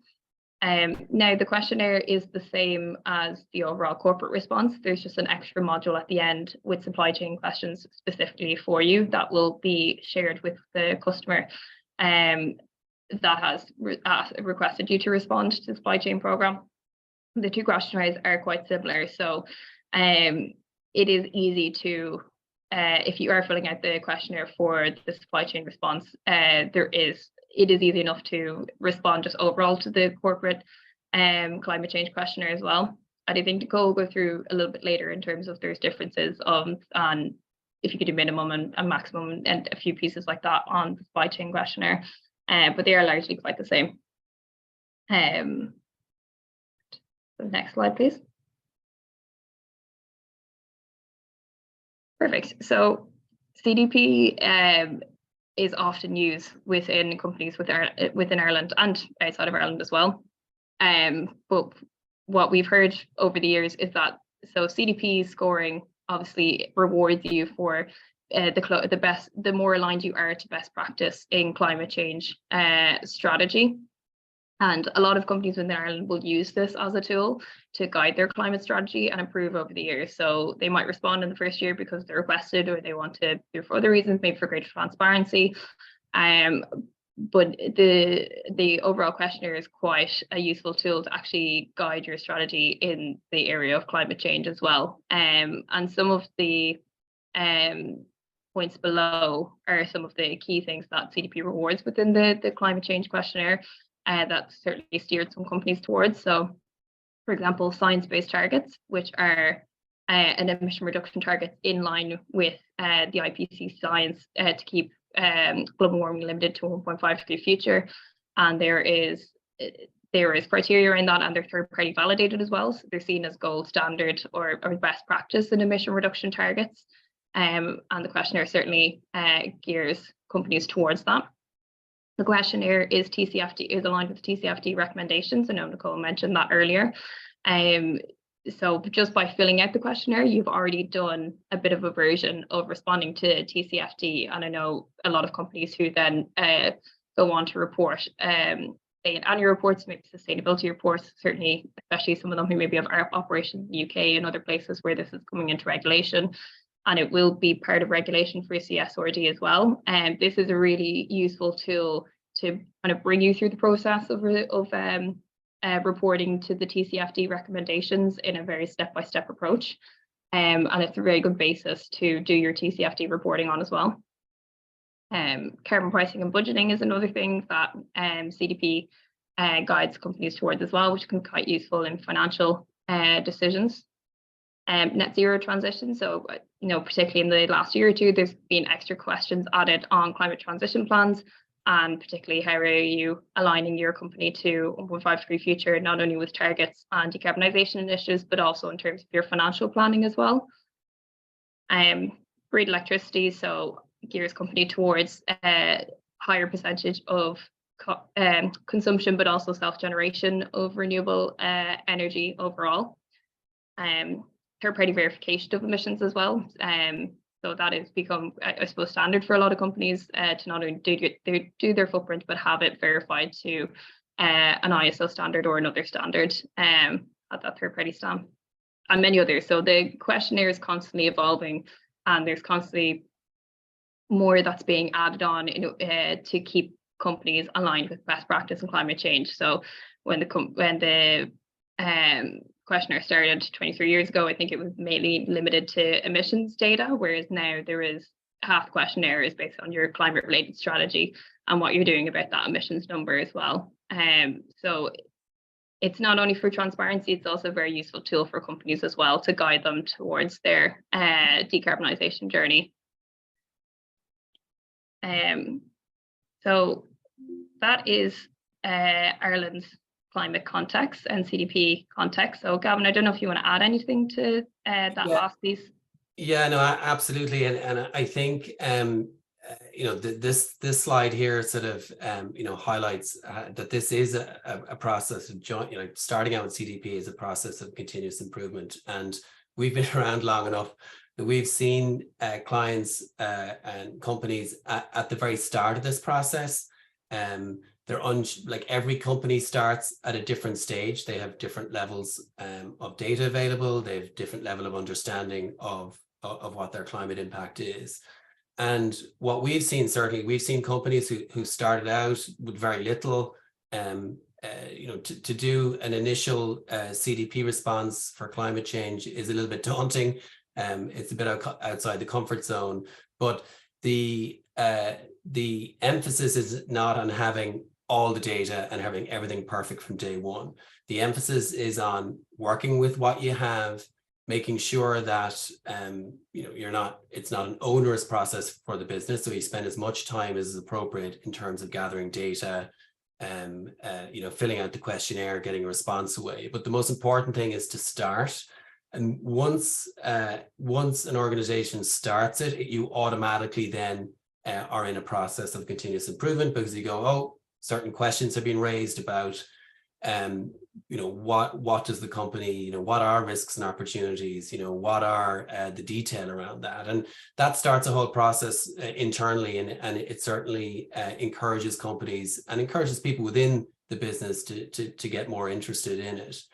Now the questionnaire is the same as the overall corporate response. There's just an extra module at the end with supply chain questions specifically for you that will be shared with the customer that has requested you to respond to the supply chain program. The two questionnaires are quite similar, so it is easy to, if you are filling out the questionnaire for the supply chain response, it is easy enough to respond just overall to the corporate climate change questionnaire as well. And I think Nicole will go through a little bit later in terms of there's differences on if you could do minimum and maximum and a few pieces like that on the supply chain questionnaire. But they are largely quite the same. So next slide, please. Perfect. So CDP is often used within companies within Ireland and outside of Ireland as well. But what we've heard over the years is that CDP scoring obviously rewards you for the more aligned you are to best practice in climate change strategy. And a lot of companies within Ireland will use this as a tool to guide their climate strategy and improve over the years. So they might respond in the first year because they're requested, or they want to do it for other reasons, maybe for greater transparency. But the overall questionnaire is quite a useful tool to actually guide your strategy in the area of climate change as well. And some of the points below are some of the key things that CDP rewards within the climate change questionnaire that certainly steered some companies towards. So, for example, science-based targets, which are an emission reduction target in line with the IPCC science to keep global warming limited to 1.5 degree future. And there is criteria in that, and they're third-party validated as well. So they're seen as gold standard or best practice in emission reduction targets. And the questionnaire certainly gears companies towards that. The questionnaire is aligned with TCFD recommendations. I know Nicole mentioned that earlier. so just by filling out the questionnaire, you've already done a bit of a version of responding to TCFD. And I know a lot of companies who then go on to report say in annual reports, maybe sustainability reports, certainly, especially some of them who maybe have operations in the UK and other places where this is coming into regulation. And it will be part of regulation for CSRD as well. And this is a really useful tool to kind of bring you through the process of reporting to the TCFD recommendations in a very step-by-step approach. And it's a very good basis to do your TCFD reporting on as well. Carbon pricing and budgeting is another thing that CDP guides companies towards as well, which can be quite useful in financial decisions. Net zero transition. So, particularly in the last year or two, there's been extra questions added on climate transition plans, and particularly how are you aligning your company to 1.5 degree future, not only with targets and decarbonisation initiatives, but also in terms of your financial planning as well. Grid electricity, so gears company towards a higher percentage of consumption, but also self-generation of renewable energy overall. Third-party verification of emissions as well. So that has become, I suppose, standard for a lot of companies to not only do their footprint, but have it verified to an ISO standard or another standard at that third-party stamp, and many others. So the questionnaire is constantly evolving, and there's constantly more that's being added on to keep companies aligned with best practice in climate change. So when the questionnaire started 23 years ago, I think it was mainly limited to emissions data, whereas now there is half the questionnaire is based on your climate related strategy and what you're doing about that emissions number as well. So it's not only for transparency, it's also a very useful tool for companies as well to guide them towards their decarbonisation journey. So that is Ireland's climate context and CDP context. So Gavin, I don't know if you want to add anything to that last piece. Yeah, no, absolutely. And I think, this slide here sort of, highlights that this is a process of starting out with CDP is a process of continuous improvement. And we've been around long enough that we've seen clients and companies at the very start of this process. They're like every company starts at a different stage. They have different levels of data available. They have different level of understanding of what their climate impact is. And what we've seen, certainly, we've seen companies who started out with very little, to do an initial CDP response for climate change is a little bit daunting. It's a bit outside the comfort zone, but the emphasis is not on having all the data and having everything perfect from day one. The emphasis is on working with what you have, making sure that it's not an onerous process for the business. So you spend as much time as is appropriate in terms of gathering data, filling out the questionnaire, getting a response away. But the most important thing is to start. And once an organization starts it, you automatically then are in a process of continuous improvement, because you go, oh, certain questions have been raised about, what does the company, what are risks and opportunities, what are the detail around that, and that starts a whole process internally, and it certainly encourages companies and encourages people within the business to get more interested in it.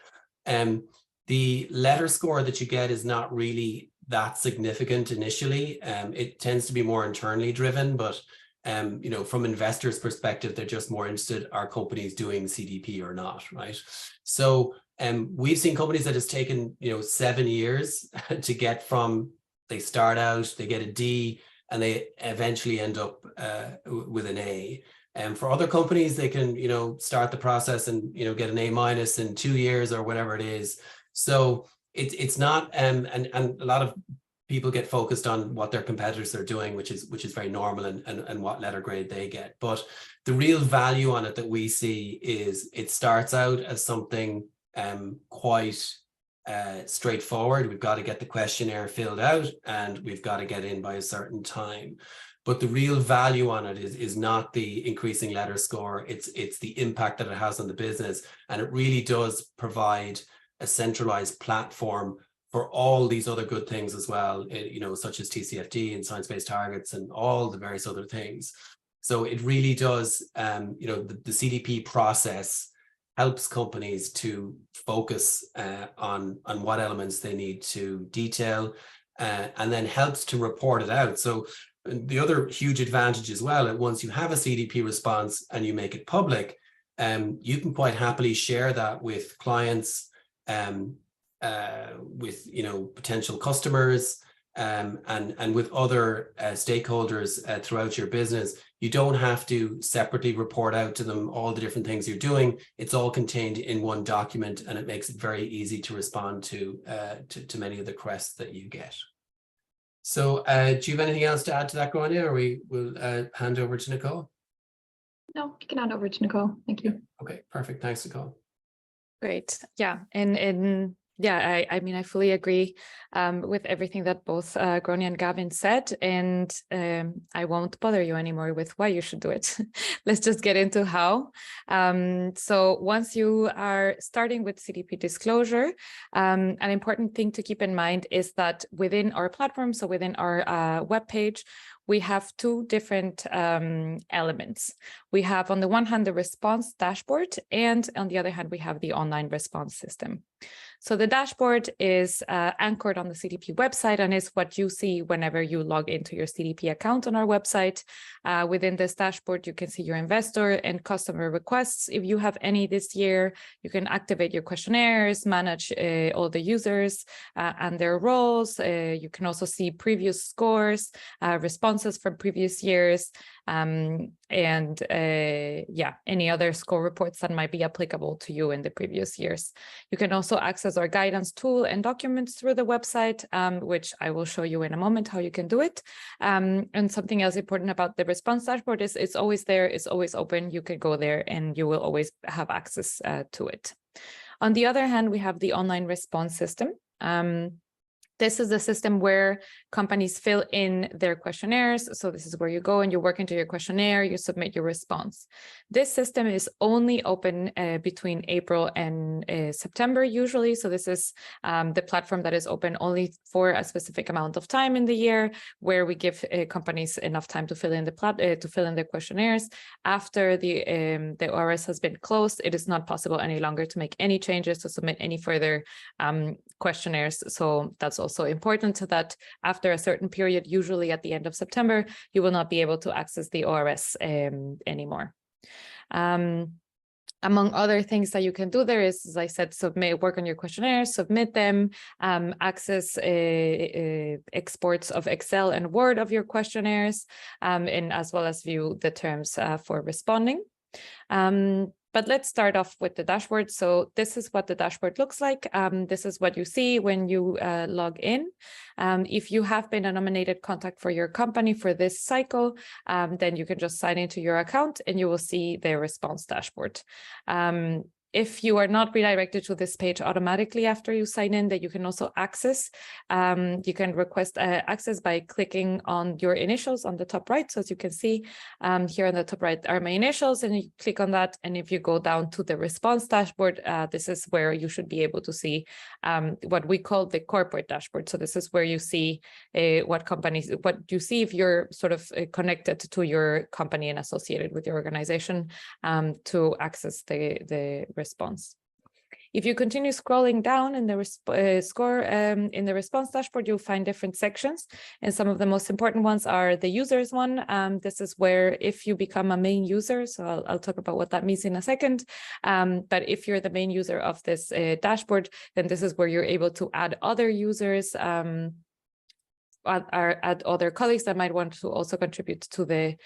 The letter score that you get is not really that significant initially. It tends to be more internally driven, but from investors' perspective, they're just more interested, are companies doing CDP or not, right? So we've seen companies that has taken 7 years to get from they start out, they get a D, and they eventually end up with an A. And for other companies, they can start the process and get an A- in 2 years or whatever it is. So it's not and a lot of people get focused on what their competitors are doing, which is very normal, and what letter grade they get. But the real value on it that we see is it starts out as something quite straightforward. We've got to get the questionnaire filled out and we've got to get in by a certain time. But the real value on it is not the increasing letter score. It's the impact that it has on the business, and it really does provide a centralized platform for all these other good things as well, you know, such as TCFD and science-based targets and all the various other things. So it really does, you know, the CDP process helps companies to focus on what elements they need to detail, and then helps to report it out. So the other huge advantage as well, once you have a CDP response and you make it public, you can quite happily share that with clients, with, you know, potential customers, and with other stakeholders throughout your business. You don't have to separately report out to them all the different things you're doing. It's all contained in one document, and it makes it very easy to respond to many of the requests that you get. So do you have anything else to add to that, Grania, or we will hand over to Nicole? No, you can hand over to Nicole. Thank you. Okay, perfect. Thanks, Nicole. Great. Yeah, and yeah, I mean, I fully agree with everything that both Grania and Gavin said, and I won't bother you anymore with why you should do it. Let's just get into how. So once you are starting with CDP Disclosure, an important thing to keep in mind is that within our platform, so within our webpage, we have two different elements. We have, on the one hand, the response dashboard, and on the other hand, we have the online response system. So the dashboard is anchored on the CDP website and is what you see whenever you log into your CDP account on our website. Within this dashboard, you can see your investor and customer requests. If you have any this year, you can activate your questionnaires, manage all the users and their roles. You can also see previous scores, responses from previous years, and yeah, any other score reports that might be applicable to you in the previous years. You can also access our guidance tool and documents through the website, which I will show you in a moment how you can do it. And something else important about the response dashboard is it's always there, it's always open. You can go there and you will always have access to it. On the other hand, we have the online response system. This is the system where companies fill in their questionnaires. So this is where you go and you work into your questionnaire, you submit your response. This system is only open between April and September usually. So this is the platform that is open only for a specific amount of time in the year, where we give companies enough time to fill in the questionnaires. After the ORS has been closed, it is not possible any longer to make any changes, to submit any further questionnaires. So that's also important, so that after a certain period, usually at the end of September, you will not be able to access the ORS anymore. Among other things that you can do there is, as I said, work on your questionnaires, submit them, access exports of Excel and Word of your questionnaires, and as well as view the terms for responding. But let's start off with the dashboard. So this is what the dashboard looks like. This is what you see when you log in. If you have been a nominated contact for your company for this cycle, then you can just sign into your account and you will see the response dashboard. If you are not redirected to this page automatically after you sign in, that you can also access. You can request access by clicking on your initials on the top right. So as you can see here on the top right are my initials, and you click on that. And if you go down to the response dashboard, this is where you should be able to see what we call the corporate dashboard. So this is where you see what you see if you're sort of connected to your company and associated with your organization to access the response. If you continue scrolling down in the in the response dashboard, you'll find different sections, and some of the most important ones are the users one. This is where if you become a main user, so I'll talk about what that means in a second, but if you're the main user of this dashboard, then this is where you're able to add other users, add other colleagues that might want to also contribute to the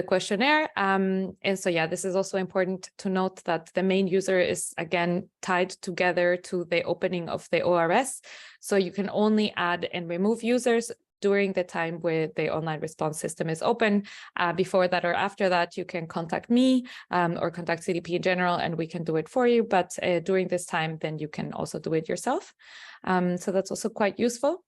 questionnaire. And so, yeah, this is also important to note that the main user is, again, tied together to the opening of the ORS. So you can only add and remove users during the time where the online response system is open. Before that or after that, you can contact me or contact CDP in general, and we can do it for you. But during this time, then you can also do it yourself. So that's also quite useful.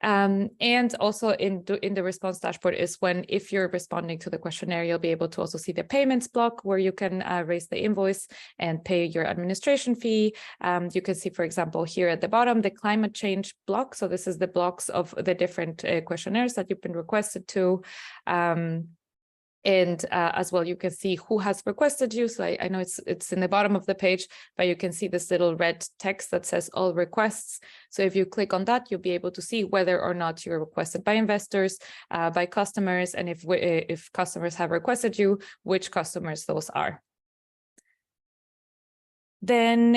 And also in the response dashboard is when, if you're responding to the questionnaire, you'll be able to also see the payments block where you can raise the invoice and pay your administration fee. You can see, for example, here at the bottom, the climate change block. So this is the blocks of the different questionnaires that you've been requested to. And as well, you can see who has requested you. So I know it's in the bottom of the page, but you can see this little red text that says all requests. So if you click on that, you'll be able to see whether or not you're requested by investors, by customers, and if customers have requested you, which customers those are. Then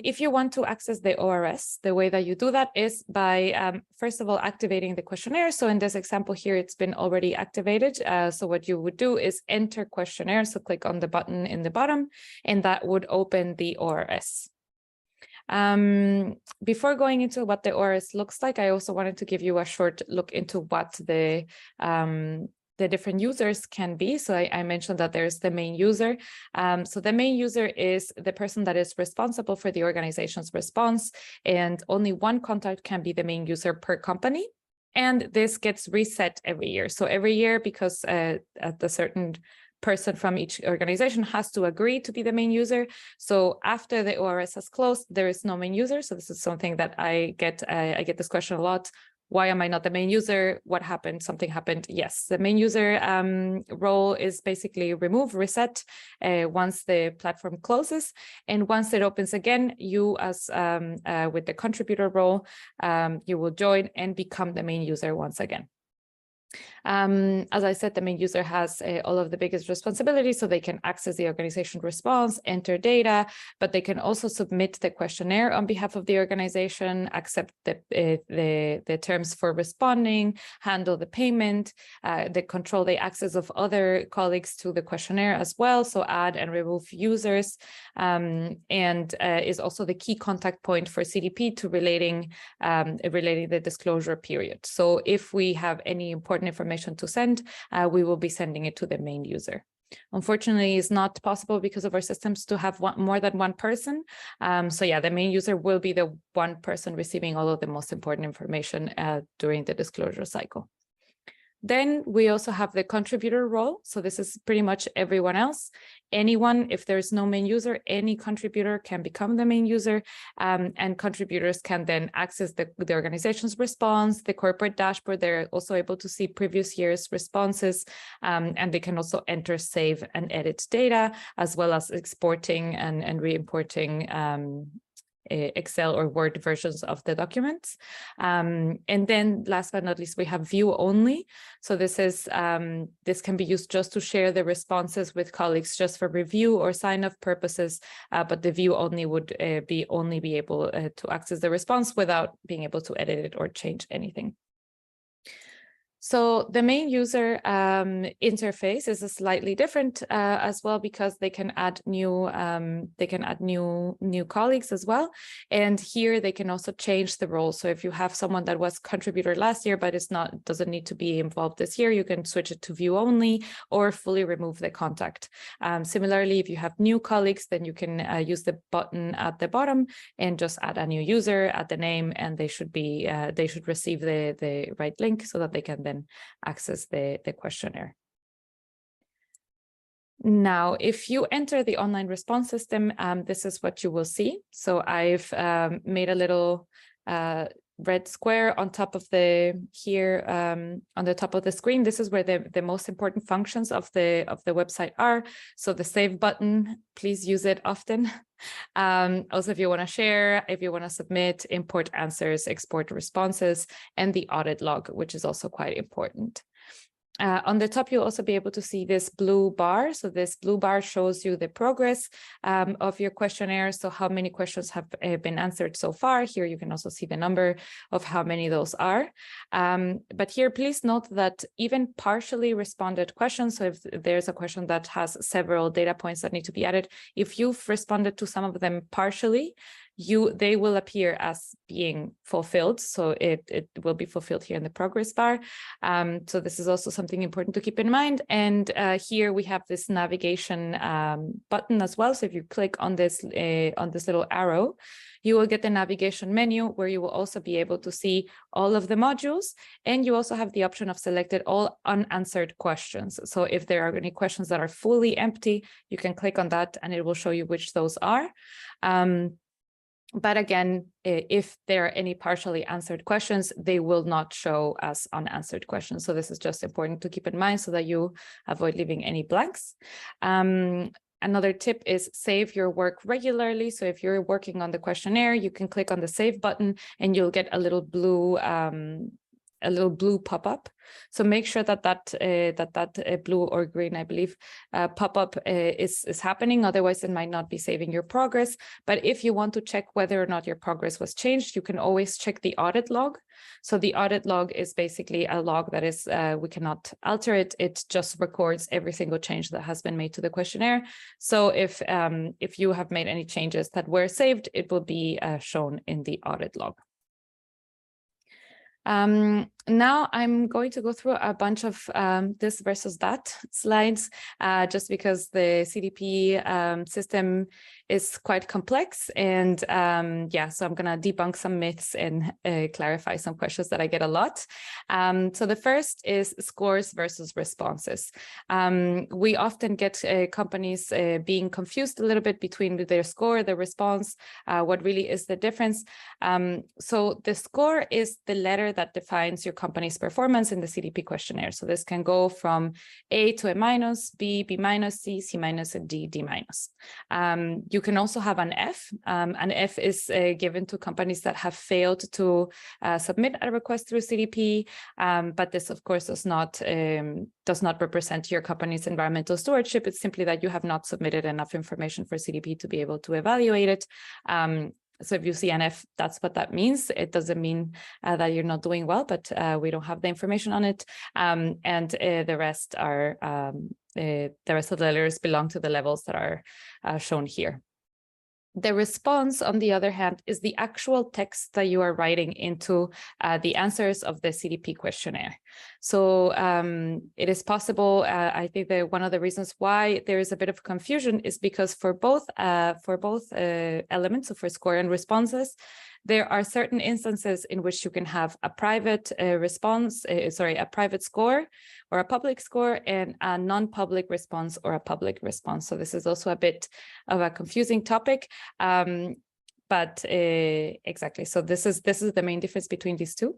if you want to access the ORS, the way that you do that is by, first of all, activating the questionnaire. So in this example here, it's been already activated. So what you would do is enter questionnaire. So click on the button in the bottom, and that would open the ORS. Before going into what the ORS looks like, I also wanted to give you a short look into what the different users can be. So I mentioned that there's the main user. So the main user is the person that is responsible for the organization's response, and only one contact can be the main user per company. And this gets reset every year. So every year, because a certain person from each organization has to agree to be the main user. So after the ORS has closed, there is no main user. So this is something that I get this question a lot. Why am I not the main user? What happened? Something happened. Yes, the main user role is basically remove, reset once the platform closes. And once it opens again, you as with the contributor role, you will join and become the main user once again. As I said, the main user has all of the biggest responsibilities, so they can access the organization response, enter data, but they can also submit the questionnaire on behalf of the organization, accept the terms for responding, handle the payment, they control the access of other colleagues to the questionnaire as well, so add and remove users, and is also the key contact point for CDP to relating the disclosure period. So if we have any important information to send, we will be sending it to the main user. Unfortunately, it's not possible because of our systems to have more than one person. So yeah, the main user will be the one person receiving all of the most important information during the disclosure cycle. Then we also have the contributor role. So this is pretty much everyone else. Anyone, if there's no main user, any contributor can become the main user, and contributors can then access the organization's response, the corporate dashboard. They're also able to see previous year's responses, and they can also enter, save, and edit data, as well as exporting and re-importing Excel or Word versions of the documents. And then last but not least, we have view only. So this is this can be used just to share the responses with colleagues, just for review or sign-off purposes, but the view only would only be able to access the response without being able to edit it or change anything. So the main user interface is slightly different as well, because they can add new colleagues as well. And here they can also change the role. So if you have someone that was contributor last year, but doesn't need to be involved this year, you can switch it to view only or fully remove the contact. Similarly, if you have new colleagues, then you can use the button at the bottom and just add a new user, add the name, and they should receive the right link so that they can then access the questionnaire. Now, if you enter the online response system, this is what you will see. So I've made a little red square on top of on the top of the screen. This is where the most important functions of the website are. So the save button, please use it often. Also, if you want to share, if you want to submit, import answers, export responses, and the audit log, which is also quite important. On the top, you'll also be able to see this blue bar. So this blue bar shows you the progress of your questionnaire. So how many questions have been answered so far. Here you can also see the number of how many those are. But here, please note that even partially responded questions, so if there's a question that has several data points that need to be added, if you've responded to some of them partially, they will appear as being fulfilled. So it will be fulfilled here in the progress bar. So this is also something important to keep in mind. And here we have this navigation button as well. So if you click on this little arrow, you will get the navigation menu where you will also be able to see all of the modules. And you also have the option of selected all unanswered questions. So if there are any questions that are fully empty, you can click on that and it will show you which those are. But again, if there are any partially answered questions, they will not show as unanswered questions. So this is just important to keep in mind so that you avoid leaving any blanks. Another tip is save your work regularly. So if you're working on the questionnaire, you can click on the save button and you'll get a little blue pop-up. So make sure that blue or green, I believe, pop-up is happening. Otherwise, it might not be saving your progress. But if you want to check whether or not your progress was changed, you can always check the audit log. So the audit log is basically a log that is, we cannot alter it. It just records every single change that has been made to the questionnaire. So if you have made any changes that were saved, it will be shown in the audit log. Now I'm going to go through a bunch of this versus that slides, just because the CDP system is quite complex. And yeah, so I'm going to debunk some myths and clarify some questions that I get a lot. So the first is scores versus responses. We often get companies being confused a little bit between their score, the response, what really is the difference. So the score is the letter that defines your company's performance in the CDP questionnaire. So this can go from A to A minus, B, B minus, C, C minus, and D, D minus. You can also have an F. An F is given to companies that have failed to submit a request through CDP, but this, of course, does not represent your company's environmental stewardship. It's simply that you have not submitted enough information for CDP to be able to evaluate it. So if you see an F, that's what that means. It doesn't mean that you're not doing well, but we don't have the information on it. And the rest of the letters belong to the levels that are shown here. The response, on the other hand, is the actual text that you are writing into the answers of the CDP questionnaire. So it is possible, I think that one of the reasons why there is a bit of confusion is because for both elements, so for score and responses, there are certain instances in which you can have a private a private score or a public score, and a non-public response or a public response. So this is also a bit of a confusing topic, but exactly. So this is the main difference between these two.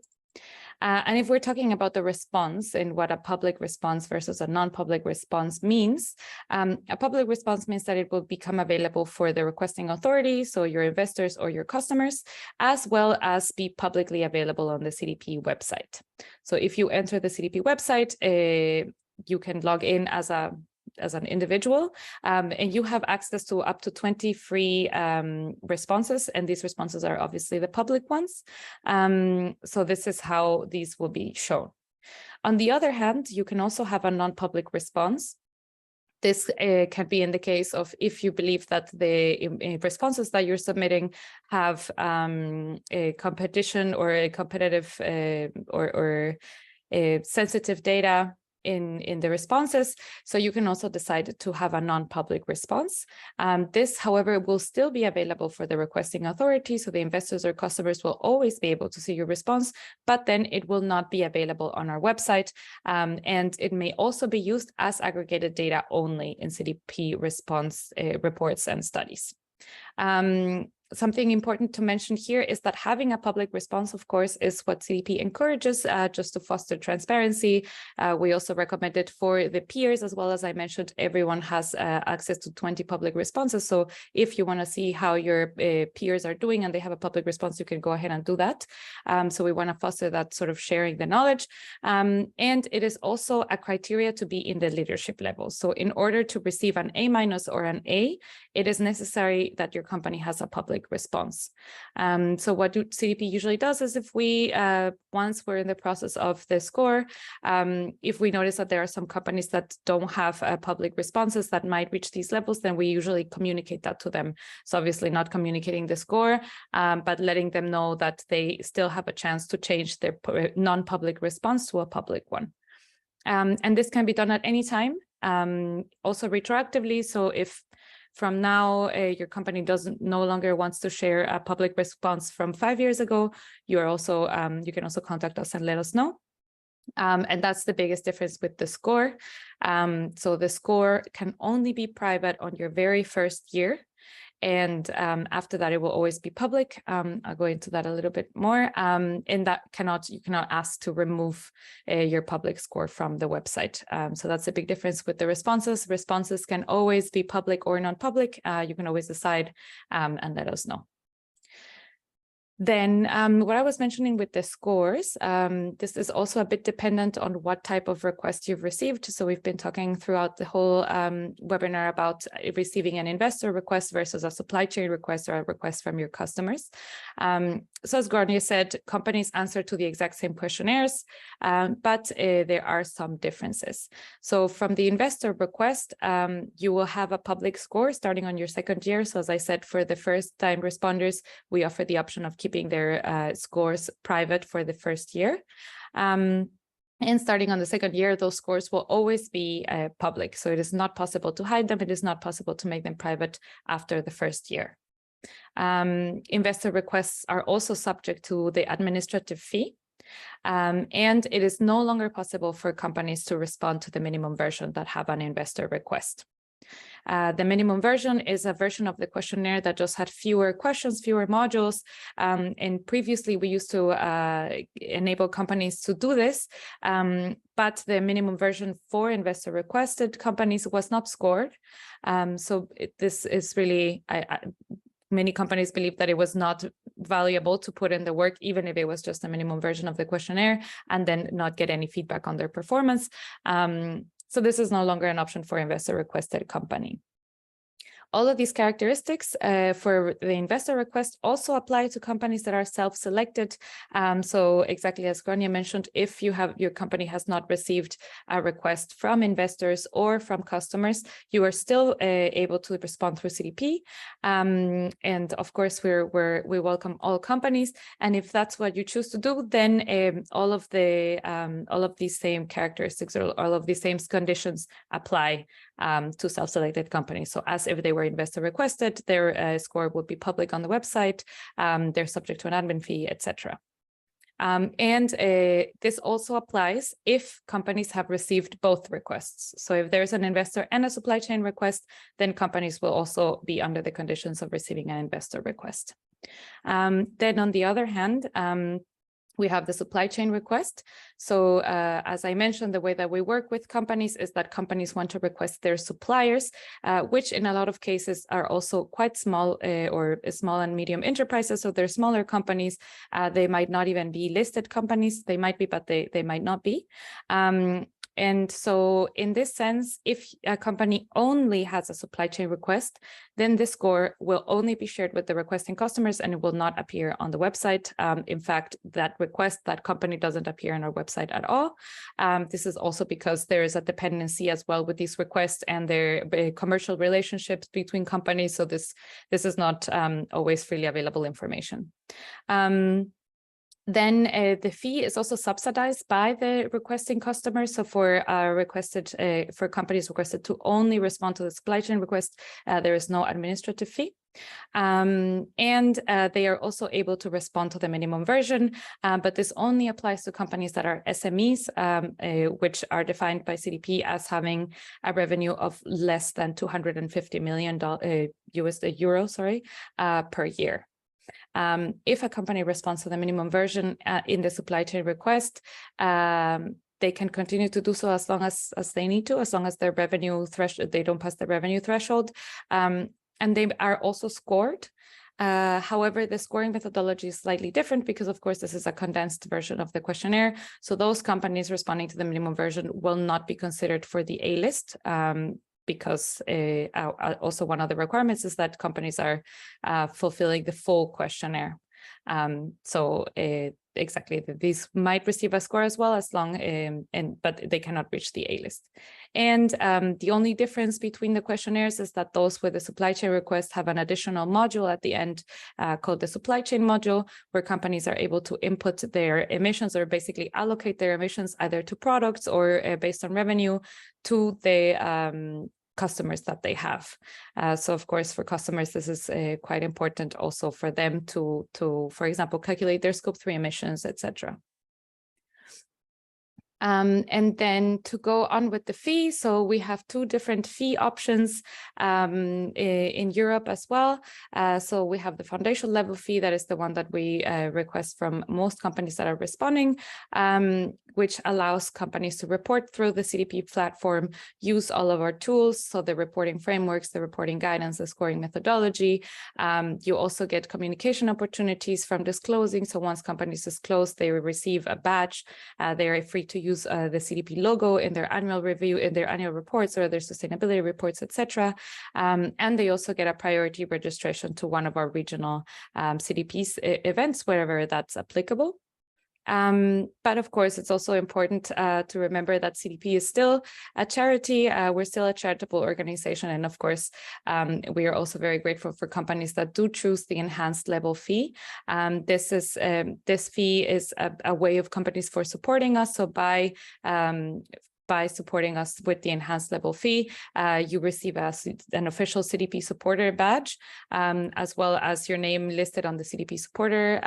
And if we're talking about the response and what a public response versus a non-public response means, a public response means that it will become available for the requesting authority, so your investors or your customers, as well as be publicly available on the CDP website. So if you enter the CDP website, you can log in as an individual, and you have access to up to 20 free responses, and these responses are obviously the public ones. So this is how these will be shown. On the other hand, you can also have a non-public response. This can be in the case of if you believe that the responses that you're submitting have a competition or a competitive or sensitive data in the responses. So you can also decide to have a non-public response. This, however, will still be available for the requesting authority. So the investors or customers will always be able to see your response, but then it will not be available on our website. And it may also be used as aggregated data only in CDP response reports and studies. Something important to mention here is that having a public response, of course, is what CDP encourages just to foster transparency. We also recommend it for the peers, as well as I mentioned, everyone has access to 20 public responses. So if you want to see how your peers are doing and they have a public response, you can go ahead and do that. So we want to foster that sort of sharing the knowledge. And it is also a criteria to be in the leadership level. So in order to receive an A- or an A, it is necessary that your company has a public public response. So what CDP usually does is if we, once we're in the process of the score, if we notice that there are some companies that don't have public responses that might reach these levels, then we usually communicate that to them. So obviously not communicating the score, but letting them know that they still have a chance to change their non-public response to a public one. And this can be done at any time, also retroactively. So if from now your company no longer wants to share a public response from 5 years ago, you can also contact us and let us know. And that's the biggest difference with the score. So the score can only be private on your very first year. And after that, it will always be public. I'll go into that a little bit more. And that you cannot ask to remove your public score from the website. So that's a big difference with the responses. Responses can always be public or non-public. You can always decide and let us know. Then what I was mentioning with the scores, this is also a bit dependent on what type of request you've received. So we've been talking throughout the whole webinar about receiving an investor request versus a supply chain request or a request from your customers. So as Garnier said, companies answer to the exact same questionnaires, but there are some differences. So from the investor request, you will have a public score starting on your second year. So as I said, for the first time responders, we offer the option of keeping their scores private for the first year. And starting on the second year, those scores will always be public. So it is not possible to hide them. It is not possible to make them private after the first year. Investor requests are also subject to the administrative fee. And it is no longer possible for companies to respond to the minimum version that have an investor request. The minimum version is a version of the questionnaire that just had fewer questions, fewer modules. And previously, we used to enable companies to do this, but the minimum version for investor requested companies was not scored. This is really, many companies believe that it was not valuable to put in the work, even if it was just a minimum version of the questionnaire, and then not get any feedback on their performance. So this is no longer an option for investor requested company. All of these characteristics for the investor request also apply to companies that are self-selected. So exactly as Grania mentioned, if your company has not received a request from investors or from customers, you are still able to respond through CDP. And of course, we welcome all companies. And if that's what you choose to do, then all of these same characteristics or all of these same conditions apply to self-selected companies. So as if they were investor requested, their score would be public on the website, they're subject to an admin fee, etc. And this also applies if companies have received both requests. So if there's an investor and a supply chain request, then companies will also be under the conditions of receiving an investor request. Then on the other hand, we have the supply chain request. So as I mentioned, the way that we work with companies is that companies want to request their suppliers, which in a lot of cases are also quite small or small and medium enterprises. So they're smaller companies. They might not even be listed companies. They might be, but they might not be. And so in this sense, if a company only has a supply chain request, then this score will only be shared with the requesting customers and it will not appear on the website. In fact, that company doesn't appear on our website at all. This is also because there is a dependency as well with these requests and their commercial relationships between companies. So this is not always freely available information. Then the fee is also subsidized by the requesting customers. So for companies requested to only respond to the supply chain request, there is no administrative fee. And they are also able to respond to the minimum version, but this only applies to companies that are SMEs, which are defined by CDP as having a revenue of less than $250 million per year. If a company responds to the minimum version in the supply chain request, they can continue to do so as long as they need to, as long as their revenue threshold, they don't pass the revenue threshold, and they are also scored. However, the scoring methodology is slightly different because, of course, this is a condensed version of the questionnaire. So those companies responding to the minimum version will not be considered for the A list, because also one of the requirements is that companies are fulfilling the full questionnaire. Exactly, these might receive a score as well, as long but they cannot reach the A-list. And the only difference between the questionnaires is that those with the supply chain request have an additional module at the end called the supply chain module, where companies are able to input their emissions, or basically allocate their emissions either to products or based on revenue to the customers that they have. So of course, for customers, this is quite important also for them to, for example, calculate their scope 3 emissions, etc. And then to go on with the fee, so we have two different fee options in Europe as well. So we have the foundation level fee, that is the one that we request from most companies that are responding, which allows companies to report through the CDP platform, use all of our tools, so the reporting frameworks, the reporting guidance, the scoring methodology. You also get communication opportunities from disclosing. So once companies disclose, they will receive a badge. They are free to use the CDP logo in their annual review, in their annual reports, or their sustainability reports, etc. And they also get a priority registration to one of our regional CDP's events, wherever that's applicable. But of course, it's also important to remember that CDP is still a charity. We're still a charitable organization. And of course, we are also very grateful for companies that do choose the enhanced level fee. This fee is a way of companies for supporting us. So by supporting us with the enhanced level fee, you receive an official CDP supporter badge, as well as your name listed on the CDP supporter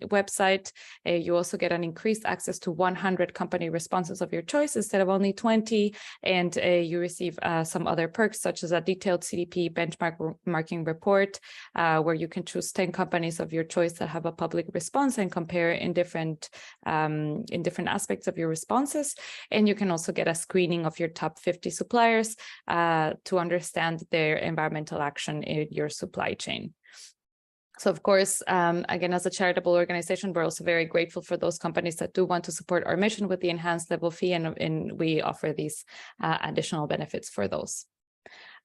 website. You also get an increased access to 100 company responses of your choice instead of only 20, and you receive some other perks, such as a detailed CDP benchmarking report, where you can choose 10 companies of your choice that have a public response and compare in different aspects of your responses. And you can also get a screening of your top 50 suppliers to understand their environmental action in your supply chain. So of course, again, as a charitable organization, we're also very grateful for those companies that do want to support our mission with the enhanced level fee, and we offer these additional benefits for those.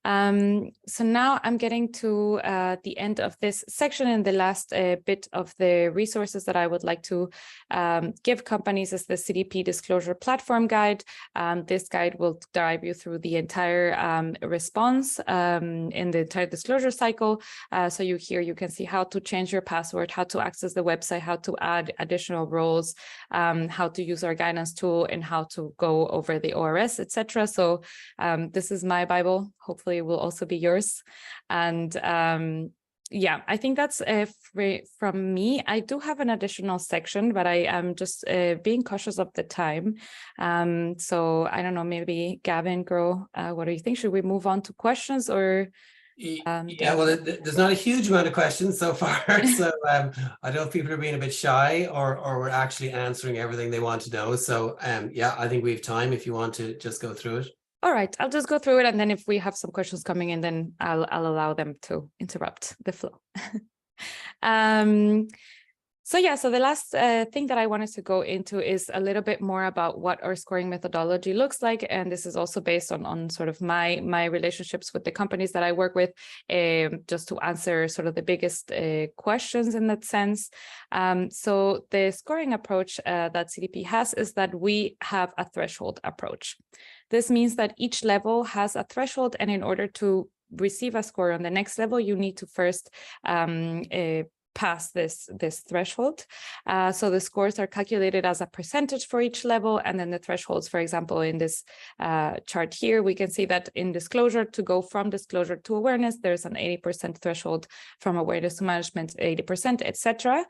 So now I'm getting to the end of this section, and the last bit of the resources that I would like to give companies is the CDP Disclosure Platform Guide. This guide will drive you through the entire response in the entire disclosure cycle. So you can see how to change your password, how to access the website, how to add additional roles, how to use our guidance tool, and how to go over the ORS, etc. So this is my Bible. Hopefully it will also be yours. And yeah, I think that's from me. I do have an additional section, but I am just being cautious of the time. So I don't know, maybe Gavin, Gro, what do you think? Should we move on to questions, or? Yeah, well, there's not a huge amount of questions so far. So I don't know if people are being a bit shy, or we're actually answering everything they want to know. So yeah, I think we have time if you want to just go through it. All right, I'll just go through it, and then if we have some questions coming in, then I'll allow them to interrupt the flow. So yeah, so the last thing that I wanted to go into is a little bit more about what our scoring methodology looks like, and this is also based on sort of my relationships with the companies that I work with, just to answer sort of the biggest questions in that sense. So the scoring approach that CDP has is that we have a threshold approach. This means that each level has a threshold, and in order to receive a score on the next level, you need to first pass this threshold. So the scores are calculated as a percentage for each level, and then the thresholds, for example, in this chart here, we can see that in disclosure, to go from disclosure to awareness, there's an 80% threshold, from awareness to management, 80%, etc.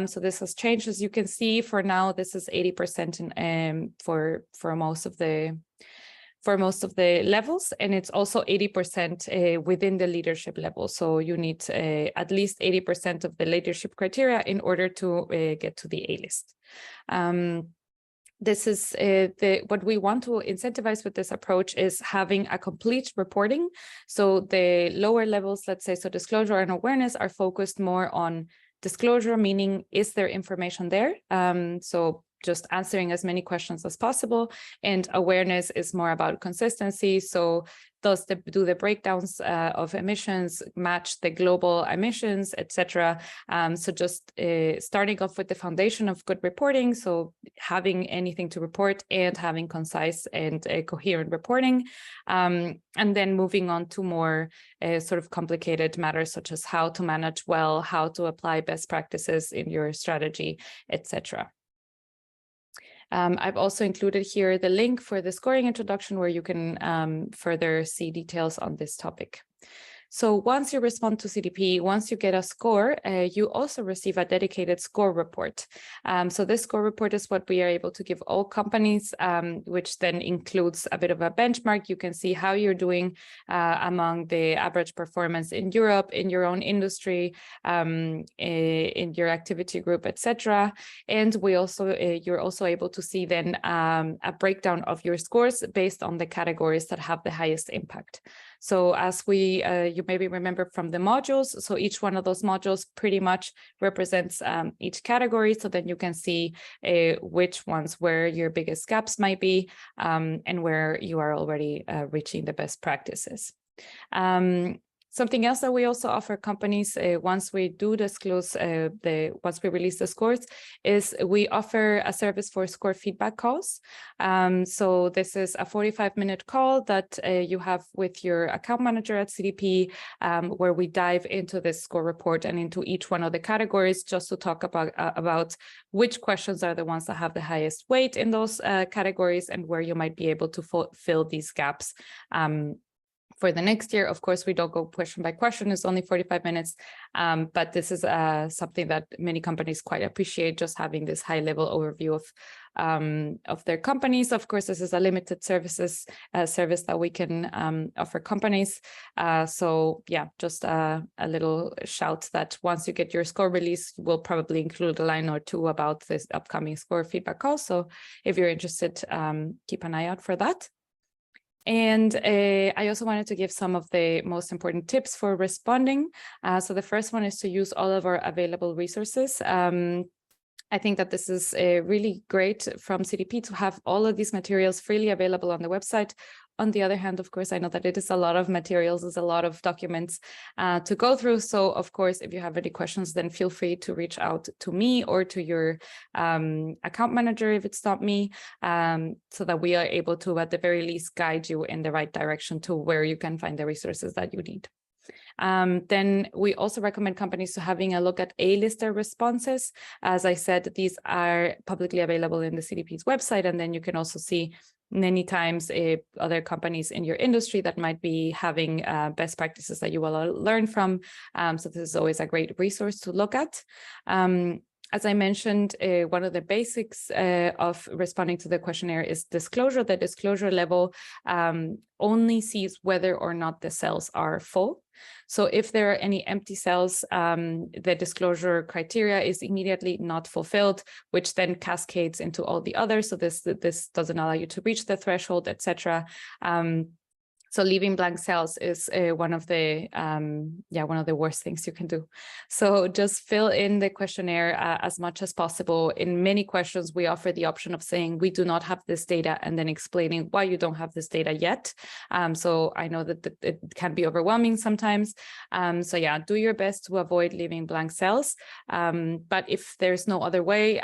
So this has changed, as you can see. For now, this is 80% for most of the levels, and it's also 80% within the leadership level. So you need at least 80% of the leadership criteria in order to get to the A-list. This is what we want to incentivize with this approach is having a complete reporting. So the lower levels, let's say, so disclosure and awareness, are focused more on disclosure, meaning is there information there? So just answering as many questions as possible. And awareness is more about consistency. So do the breakdowns of emissions match the global emissions, etc. So just starting off with the foundation of good reporting, so having anything to report and having concise and coherent reporting, and then moving on to more sort of complicated matters such as how to manage well, how to apply best practices in your strategy, etc. I've also included here the link for the scoring introduction where you can further see details on this topic. So once you respond to CDP, once you get a score, you also receive a dedicated score report. So this score report is what we are able to give all companies, which then includes a bit of a benchmark. You can see how you're doing among the average performance in Europe, in your own industry, in your activity group, etc. And we also you're also able to see then a breakdown of your scores based on the categories that have the highest impact. So as you maybe remember from the modules, so each one of those modules pretty much represents each category. So then you can see which ones where your biggest gaps might be and where you are already reaching the best practices. Something else that we also offer companies once we do disclose once we release the scores is we offer a service for score feedback calls. So this is a 45-minute call that you have with your account manager at CDP, where we dive into this score report and into each one of the categories just to talk about which questions are the ones that have the highest weight in those categories and where you might be able to fill these gaps. For the next year, of course, we don't go question by question. It's only 45 minutes, but this is something that many companies quite appreciate, just having this high-level overview of their companies. Of course, this is a limited service that we can offer companies. So yeah, just a little shout that once you get your score release, we'll probably include a line or two about this upcoming score feedback call. So if you're interested, keep an eye out for that. And I also wanted to give some of the most important tips for responding. So the first one is to use all of our available resources. I think that this is really great from CDP to have all of these materials freely available on the website. On the other hand, of course, I know that it is a lot of materials, there's a lot of documents to go through. So of course, if you have any questions, then feel free to reach out to me or to your account manager if it's not me, so that we are able to, at the very least, guide you in the right direction to where you can find the resources that you need. Then we also recommend companies to having a look at A-lister responses. As I said, these are publicly available in the CDP's website, and then you can also see many times other companies in your industry that might be having best practices that you will learn from. So this is always a great resource to look at. As I mentioned, one of the basics of responding to the questionnaire is disclosure. The disclosure level only sees whether or not the cells are full. So if there are any empty cells, the disclosure criteria is immediately not fulfilled, which then cascades into all the others. So this doesn't allow you to reach the threshold, etc. So leaving blank cells is one of the worst things you can do. So just fill in the questionnaire as much as possible. In many questions, we offer the option of saying we do not have this data and then explaining why you don't have this data yet. So I know that it can be overwhelming sometimes. So yeah, do your best to avoid leaving blank cells. But if there's no other way,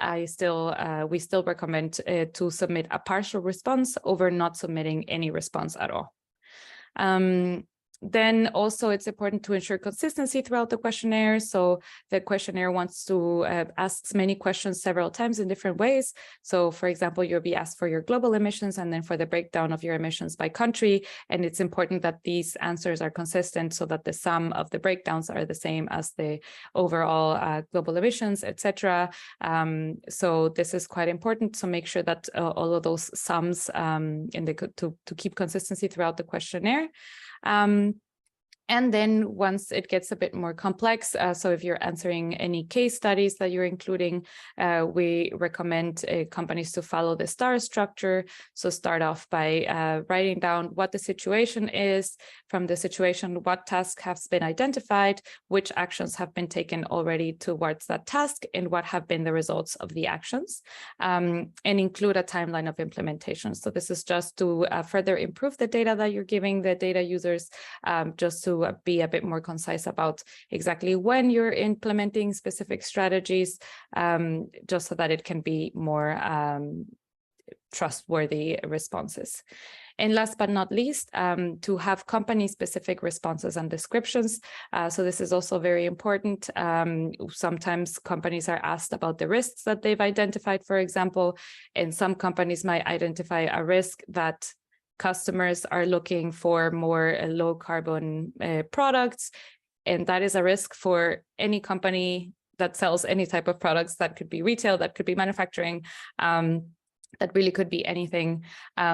we still recommend to submit a partial response over not submitting any response at all. Then also it's important to ensure consistency throughout the questionnaire. So the questionnaire wants to ask many questions several times in different ways. So for example, you'll be asked for your global emissions and then for the breakdown of your emissions by country. And it's important that these answers are consistent so that the sum of the breakdowns are the same as the overall global emissions, etc. So this is quite important. So make sure that all of those sums to keep consistency throughout the questionnaire. And then once it gets a bit more complex, so if you're answering any case studies that you're including, we recommend companies to follow the STAR structure. So start off by writing down what the situation is, from the situation, what task has been identified, which actions have been taken already towards that task, and what have been the results of the actions, and include a timeline of implementation. So this is just to further improve the data that you're giving the data users, just to be a bit more concise about exactly when you're implementing specific strategies, just so that it can be more trustworthy responses. And last but not least, to have company-specific responses and descriptions. So this is also very important. Sometimes companies are asked about the risks that they've identified, for example, and some companies might identify a risk that customers are looking for more low carbon products, and that is a risk for any company that sells any type of products. That could be retail, that could be manufacturing, that really could be anything.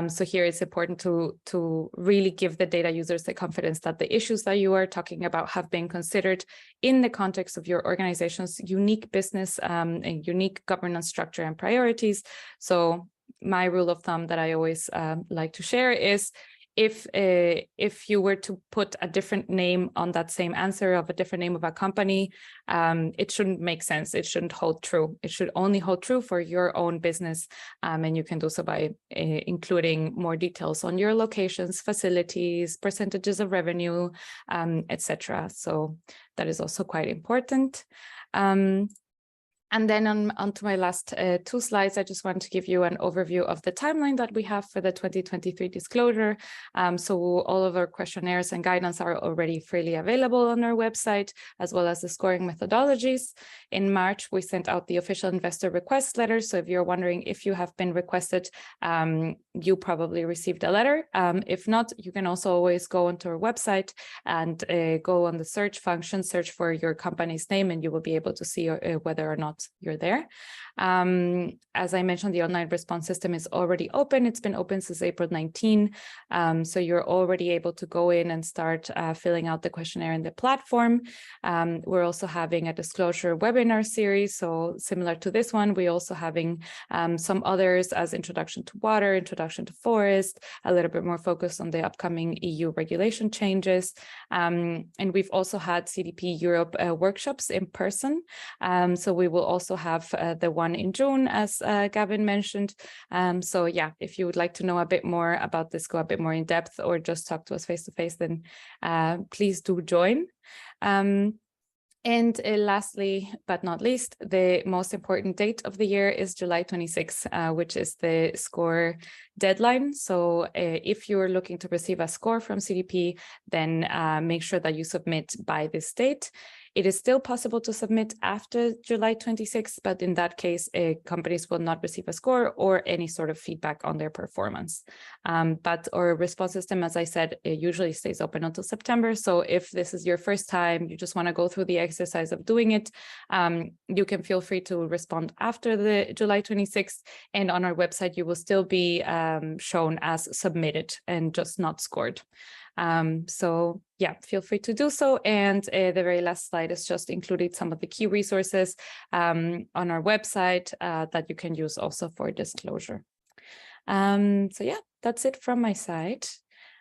So here it's important to really give the data users the confidence that the issues that you are talking about have been considered in the context of your organization's unique business and unique governance structure and priorities. So my rule of thumb that I always like to share is, if you were to put a different name on that same answer of a different name of a company, it shouldn't make sense. It shouldn't hold true. It should only hold true for your own business. And you can do so by including more details on your locations, facilities, percentages of revenue, etc. So that is also quite important. And then on to my last two slides, I just want to give you an overview of the timeline that we have for the 2023 disclosure. So all of our questionnaires and guidance are already freely available on our website, as well as the scoring methodologies. In March, we sent out the official investor request letter. So if you're wondering if you have been requested, you probably received a letter. If not, you can also always go onto our website and go on the search function, search for your company's name, and you will be able to see whether or not you're there. As I mentioned, the online response system is already open. It's been open since April 19. So you're already able to go in and start filling out the questionnaire in the platform. We're also having a disclosure webinar series. So similar to this one, we're also having some others as introduction to water, introduction to forest, a little bit more focused on the upcoming EU regulation changes. And we've also had CDP Europe workshops in person. So we will also have the one in June, as Gavin mentioned. So yeah, if you would like to know a bit more about this, go a bit more in depth, or just talk to us face to face, then please do join. And lastly, but not least, the most important date of the year is July 26, which is the score deadline. So if you're looking to receive a score from CDP, then make sure that you submit by this date. It is still possible to submit after July 26, but in that case, companies will not receive a score or any sort of feedback on their performance. But our response system, as I said, it usually stays open until September. So if this is your first time, you just want to go through the exercise of doing it, you can feel free to respond after the July 26th. And on our website, you will still be shown as submitted and just not scored. So yeah, feel free to do so. And the very last slide is just included some of the key resources on our website that you can use also for disclosure. So yeah, that's it from my side.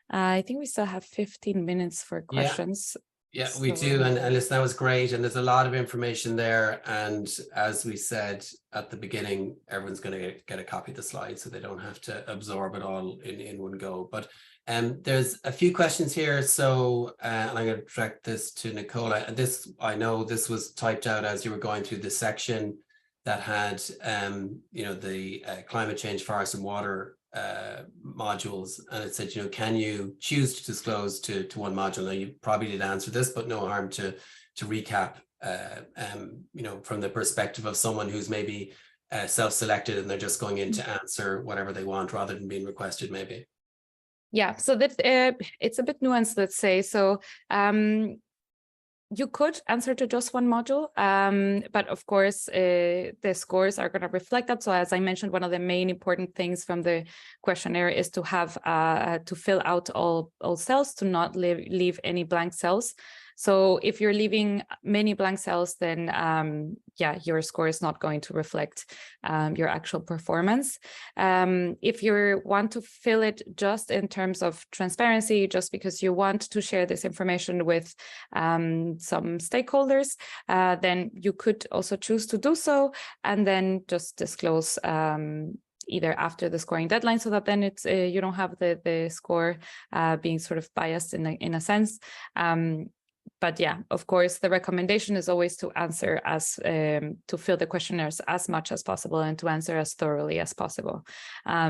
I think we still have 15 minutes for questions. Yeah, we do. And listen, that was great. And there's a lot of information there. And as we said at the beginning, everyone's going to get a copy of the slides so they don't have to absorb it all in one go. But there's a few questions here. So, and I'm going to direct this to Nicola. And this, I know this was typed out as you were going through the section that had, the climate change, forest and water modules, and it said, can you choose to disclose to one module? Now, you probably did answer this, but no harm to recap, from the perspective of someone who's maybe self-selected and they're just going in to answer whatever they want rather than being requested, maybe. Yeah, so that it's a bit nuanced, let's say. So You could answer to just one module, but of course, the scores are going to reflect that. So as I mentioned, one of the main important things from the questionnaire is to have to fill out all cells, to not leave any blank cells. So if you're leaving many blank cells, then yeah, your score is not going to reflect your actual performance. If you want to fill it just in terms of transparency, just because you want to share this information with some stakeholders, then you could also choose to do so, and then just disclose either after the scoring deadline, so that then it's you don't have the score being sort of biased in a sense. But yeah, of course, the recommendation is always to answer to fill the questionnaires as much as possible and to answer as thoroughly as possible.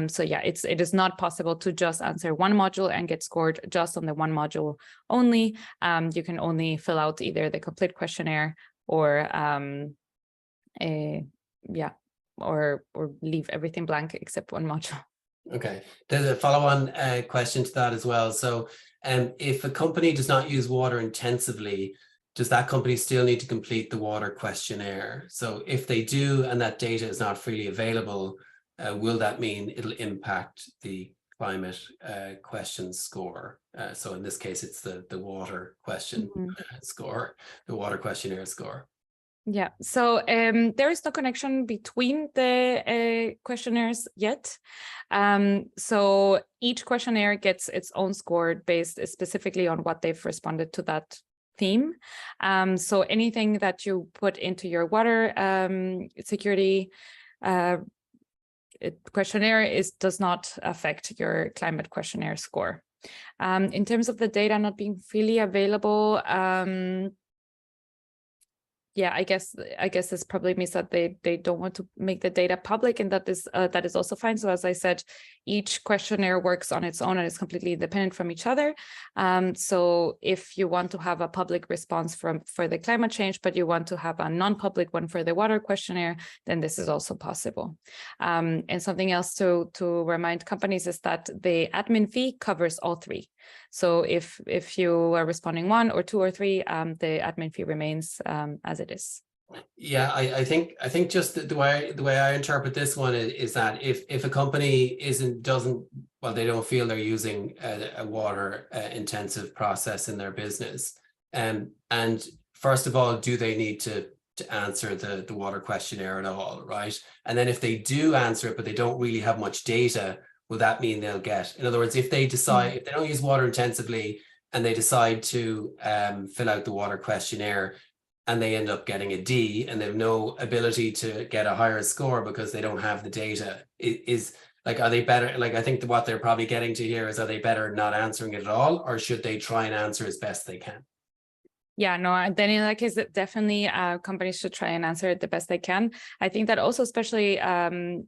So yeah, it is not possible to just answer one module and get scored just on the one module only. You can only fill out either the complete questionnaire or or leave everything blank except one module. Okay, there's a follow-on question to that as well. So if a company does not use water intensively, does that company still need to complete the water questionnaire? So if they do and that data is not freely available, will that mean it'll impact the climate question score? So in this case, it's the water question score, the water questionnaire score. Yeah, so there is no connection between the questionnaires yet. So each questionnaire gets its own score based specifically on what they've responded to that theme. So anything that you put into your water security questionnaire does not affect your climate questionnaire score. In terms of the data not being freely available, yeah, I guess this probably means that they don't want to make the data public, and that is also fine. So as I said, each questionnaire works on its own and is completely independent from each other. So if you want to have a public response for the climate change, but you want to have a non-public one for the water questionnaire, then this is also possible. And something else to remind companies is that the admin fee covers all three. So if you are responding 1 or 2 or 3, the admin fee remains as it is. Yeah, I think just the way I interpret this one is that if a company they don't feel they're using a water intensive process in their business, and first of all, do they need to answer the water questionnaire at all, right? And then if they do answer it, but they don't really have much data, will that mean they'll get, in other words, if they decide, if they don't use water intensively and they decide to fill out the water questionnaire and they end up getting a D and they have no ability to get a higher score because they don't have the data, is like, are they better? Like, I think what they're probably getting to here is, are they better not answering it at all, or should they try and answer as best they can? Yeah, no, then in that case, definitely companies should try and answer it the best they can. I think that also, especially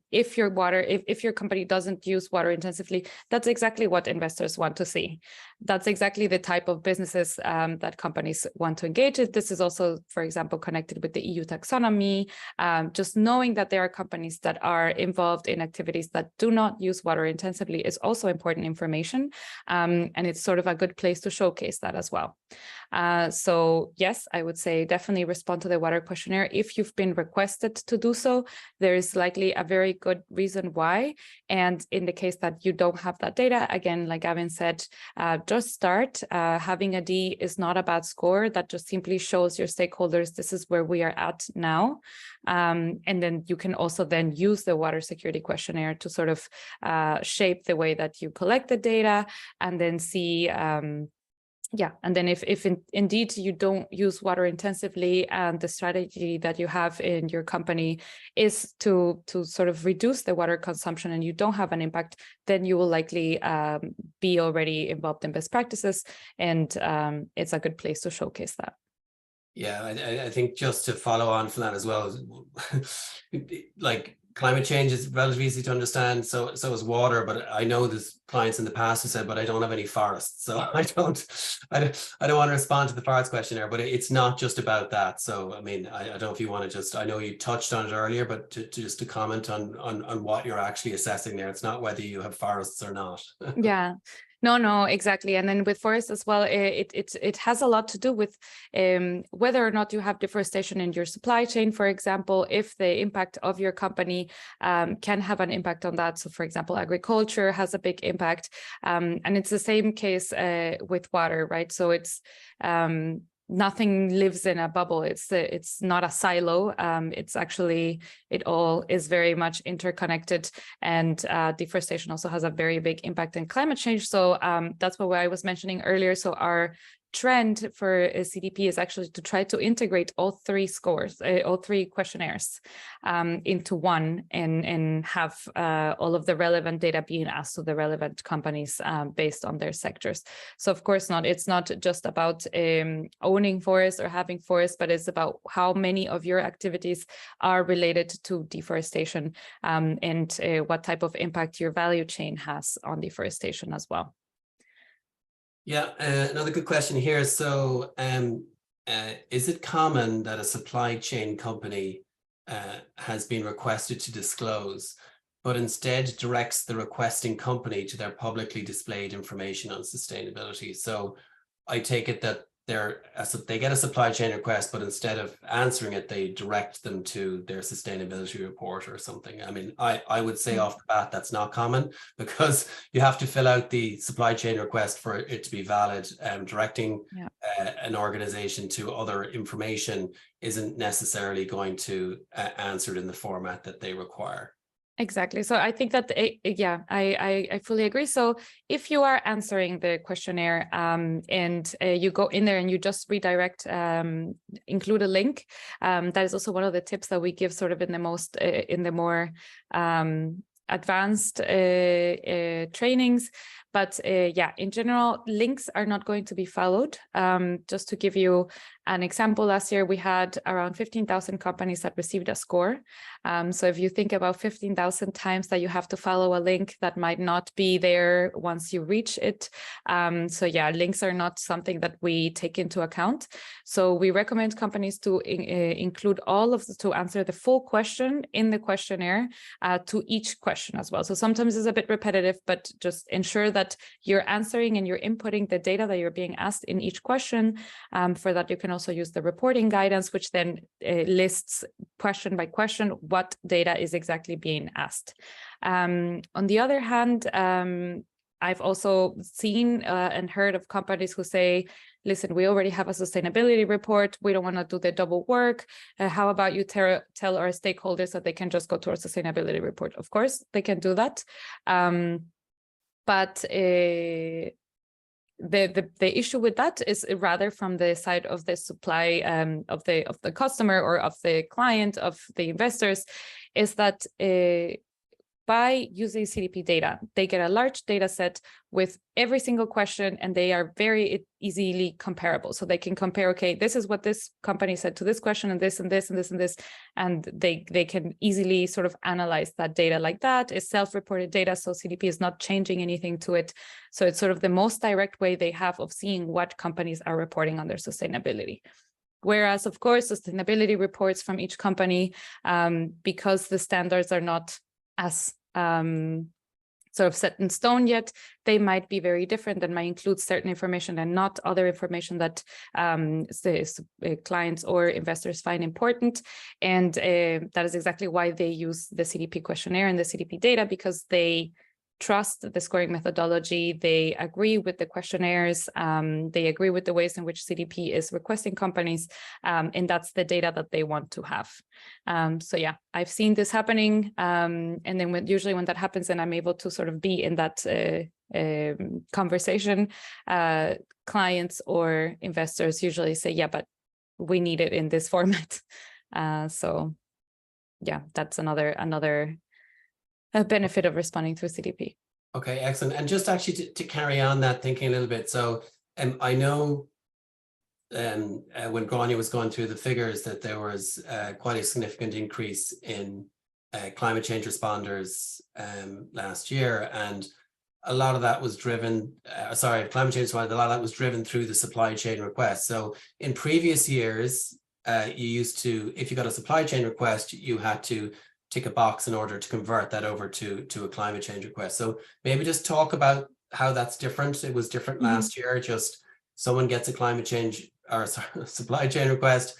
if your company doesn't use water intensively, that's exactly what investors want to see. That's exactly the type of businesses that companies want to engage in. This is also, for example, connected with the EU taxonomy. Just knowing that there are companies that are involved in activities that do not use water intensively is also important information. And it's sort of a good place to showcase that as well. So yes, I would say definitely respond to the water questionnaire. If you've been requested to do so, there is likely a very good reason why. And in the case that you don't have that data, again, like Gavin said, just start. Having a D is not a bad score. That just simply shows your stakeholders this is where we are at now. And then you can also then use the water security questionnaire to sort of shape the way that you collect the data, and then see yeah, and then if indeed you don't use water intensively, and the strategy that you have in your company is to sort of reduce the water consumption, and you don't have an impact, then you will likely be already involved in best practices, and it's a good place to showcase that. Yeah, I think just to follow on from that as well, like climate change is relatively easy to understand, so is water, but I know there's clients in the past who said, but I don't have any forests, so I don't want to respond to the forest questionnaire, but it's not just about that. So I mean, I don't know if you want to just, I know you touched on it earlier, but just to comment on what you're actually assessing there. It's not whether you have forests or not. Yeah. No, exactly. And then with forest as well, it has a lot to do with whether or not you have deforestation in your supply chain, for example, if the impact of your company can have an impact on that. So for example, agriculture has a big impact. And it's the same case with water, right? So it's nothing lives in a bubble. It's not a silo. It's actually, it all is very much interconnected, and deforestation also has a very big impact in climate change. So that's what I was mentioning earlier. So our trend for CDP is actually to try to integrate all three scores, all three questionnaires into one, and have all of the relevant data being asked to the relevant companies based on their sectors. So of course it's not just about owning forests or having forests, but it's about how many of your activities are related to deforestation, and what type of impact your value chain has on deforestation as well. Yeah, another good question here. So is it common that a supply chain company has been requested to disclose, but instead directs the requesting company to their publicly displayed information on sustainability? So I take it that they get a supply chain request, but instead of answering it, they direct them to their sustainability report or something. I mean, I would say off the bat, that's not common, because you have to fill out the supply chain request for it to be valid. Directing an organization to other information isn't necessarily going to answer it in the format that they require. Exactly. So I think that, I fully agree. So if you are answering the questionnaire and you go in there and you just redirect, include a link, that is also one of the tips that we give sort of in the more advanced trainings. But in general, links are not going to be followed. Just to give you an example, last year we had around 15,000 companies that received a score. So if you think about 15,000 times that you have to follow a link that might not be there once you reach it. Links are not something that we take into account. So we recommend companies to include to answer the full question in the questionnaire to each question as well. So sometimes it's a bit repetitive, but just ensure that you're answering and you're inputting the data that you're being asked in each question. For that, you can also use the reporting guidance, which then lists question by question what data is exactly being asked. On the other hand, I've also seen and heard of companies who say, listen, we already have a sustainability report. We don't want to do the double work. How about you tell our stakeholders that they can just go to our sustainability report? Of course, they can do that. But the issue with that is rather from the side of the supply of the customer or of the client, of the investors, is that by using CDP data, they get a large data set with every single question, and they are very easily comparable. So they can compare, okay, this is what this company said to this question, and this and this and this and this, and they can easily sort of analyze that data like that. It's self-reported data, so CDP is not changing anything to it. So it's sort of the most direct way they have of seeing what companies are reporting on their sustainability. Whereas, of course, sustainability reports from each company, because the standards are not as sort of set in stone yet, they might be very different and might include certain information and not other information that clients or investors find important. And that is exactly why they use the CDP questionnaire and the CDP data, because they trust the scoring methodology, they agree with the questionnaires, they agree with the ways in which CDP is requesting companies, and that's the data that they want to have. I've seen this happening, and then usually when that happens and I'm able to sort of be in that conversation, clients or investors usually say, yeah, but we need it in this format. That's another a benefit of responding through CDP. Okay, excellent. And just actually to carry on that thinking a little bit. So I know when Grania was going through the figures that there was quite a significant increase in climate change responders last year. And a lot of that was driven, climate change responders, a lot of that was driven through the supply chain request. So in previous years, you used to, if you got a supply chain request, you had to tick a box in order to convert that over to a climate change request. So maybe just talk about how that's different. It was different last year. Just someone gets a climate change or supply chain request.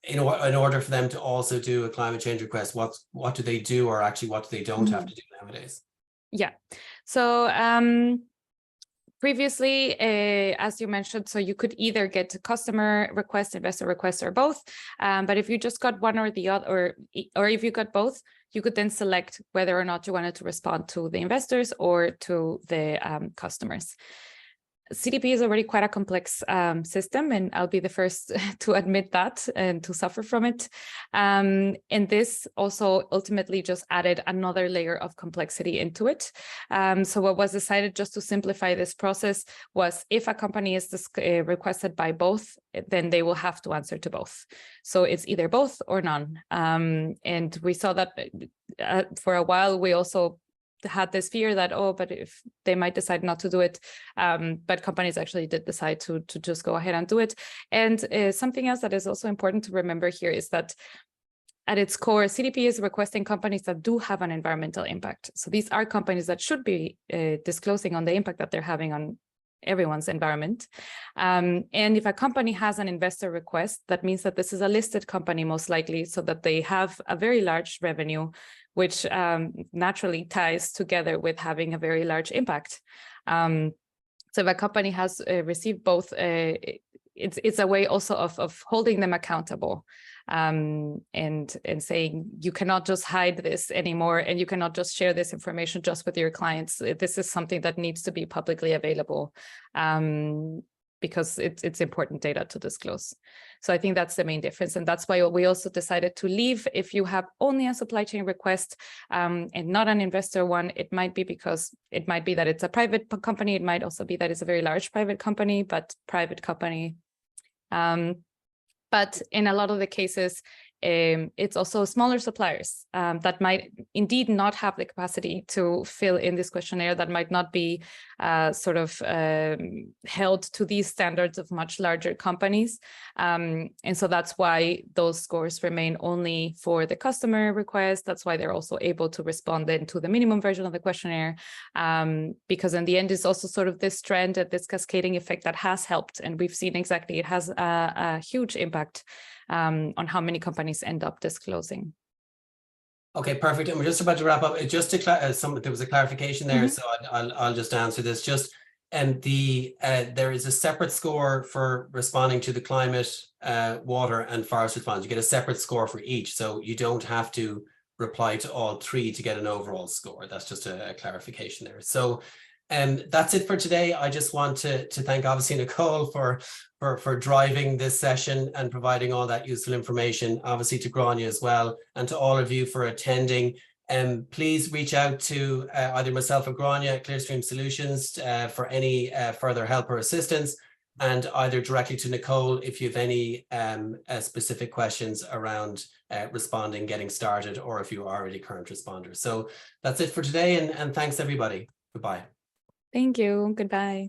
In order for them to also do a climate change request, what do they do, or actually what do they don't have to do nowadays? Yeah. So previously, as you mentioned, so you could either get a customer request, investor request, or both. But if you just got one or the other, or if you got both, you could then select whether or not you wanted to respond to the investors or to the customers. CDP is already quite a complex system, and I'll be the first to admit that and to suffer from it. And this also ultimately just added another layer of complexity into it. So what was decided just to simplify this process was, if a company is requested by both, then they will have to answer to both. So it's either both or none. And we saw that for a while. We also had this fear that, oh, but if they might decide not to do it, but companies actually did decide to just go ahead and do it. And something else that is also important to remember here is that at its core, CDP is requesting companies that do have an environmental impact. So these are companies that should be disclosing on the impact that they're having on everyone's environment. And if a company has an investor request, that means that this is a listed company, most likely, so that they have a very large revenue, which naturally ties together with having a very large impact. So if a company has received both, it's a way also of holding them accountable, and saying you cannot just hide this anymore, and you cannot just share this information just with your clients. This is something that needs to be publicly available, because it's important data to disclose. So I think that's the main difference. And that's why we also decided to leave, if you have only a supply chain request and not an investor one, it might be because it might be that it's a private company. It might also be that it's a very large private company, but private company. But in a lot of the cases, it's also smaller suppliers that might indeed not have the capacity to fill in this questionnaire, that might not be held to these standards of much larger companies. And so that's why those scores remain only for the customer request. That's why they're also able to respond then to the minimum version of the questionnaire, because in the end, it's also sort of this trend, this cascading effect that has helped. And we've seen exactly, it has a huge impact on how many companies end up disclosing. Okay, perfect. And we're just about to wrap up. Just to there was a clarification there, so I'll just answer this. Just there is a separate score for responding to the climate, water, and forest response. You get a separate score for each, so you don't have to reply to all three to get an overall score. That's just a clarification there. So that's it for today. I just want to thank obviously Nicole for driving this session and providing all that useful information, obviously to Grania as well, and to all of you for attending. Please reach out to either myself or Grania at Clearstream Solutions for any further help or assistance, and either directly to Nicole if you have any specific questions around responding, getting started, or if you are already current responder. So that's it for today, and thanks everybody. Goodbye. Thank you. Goodbye.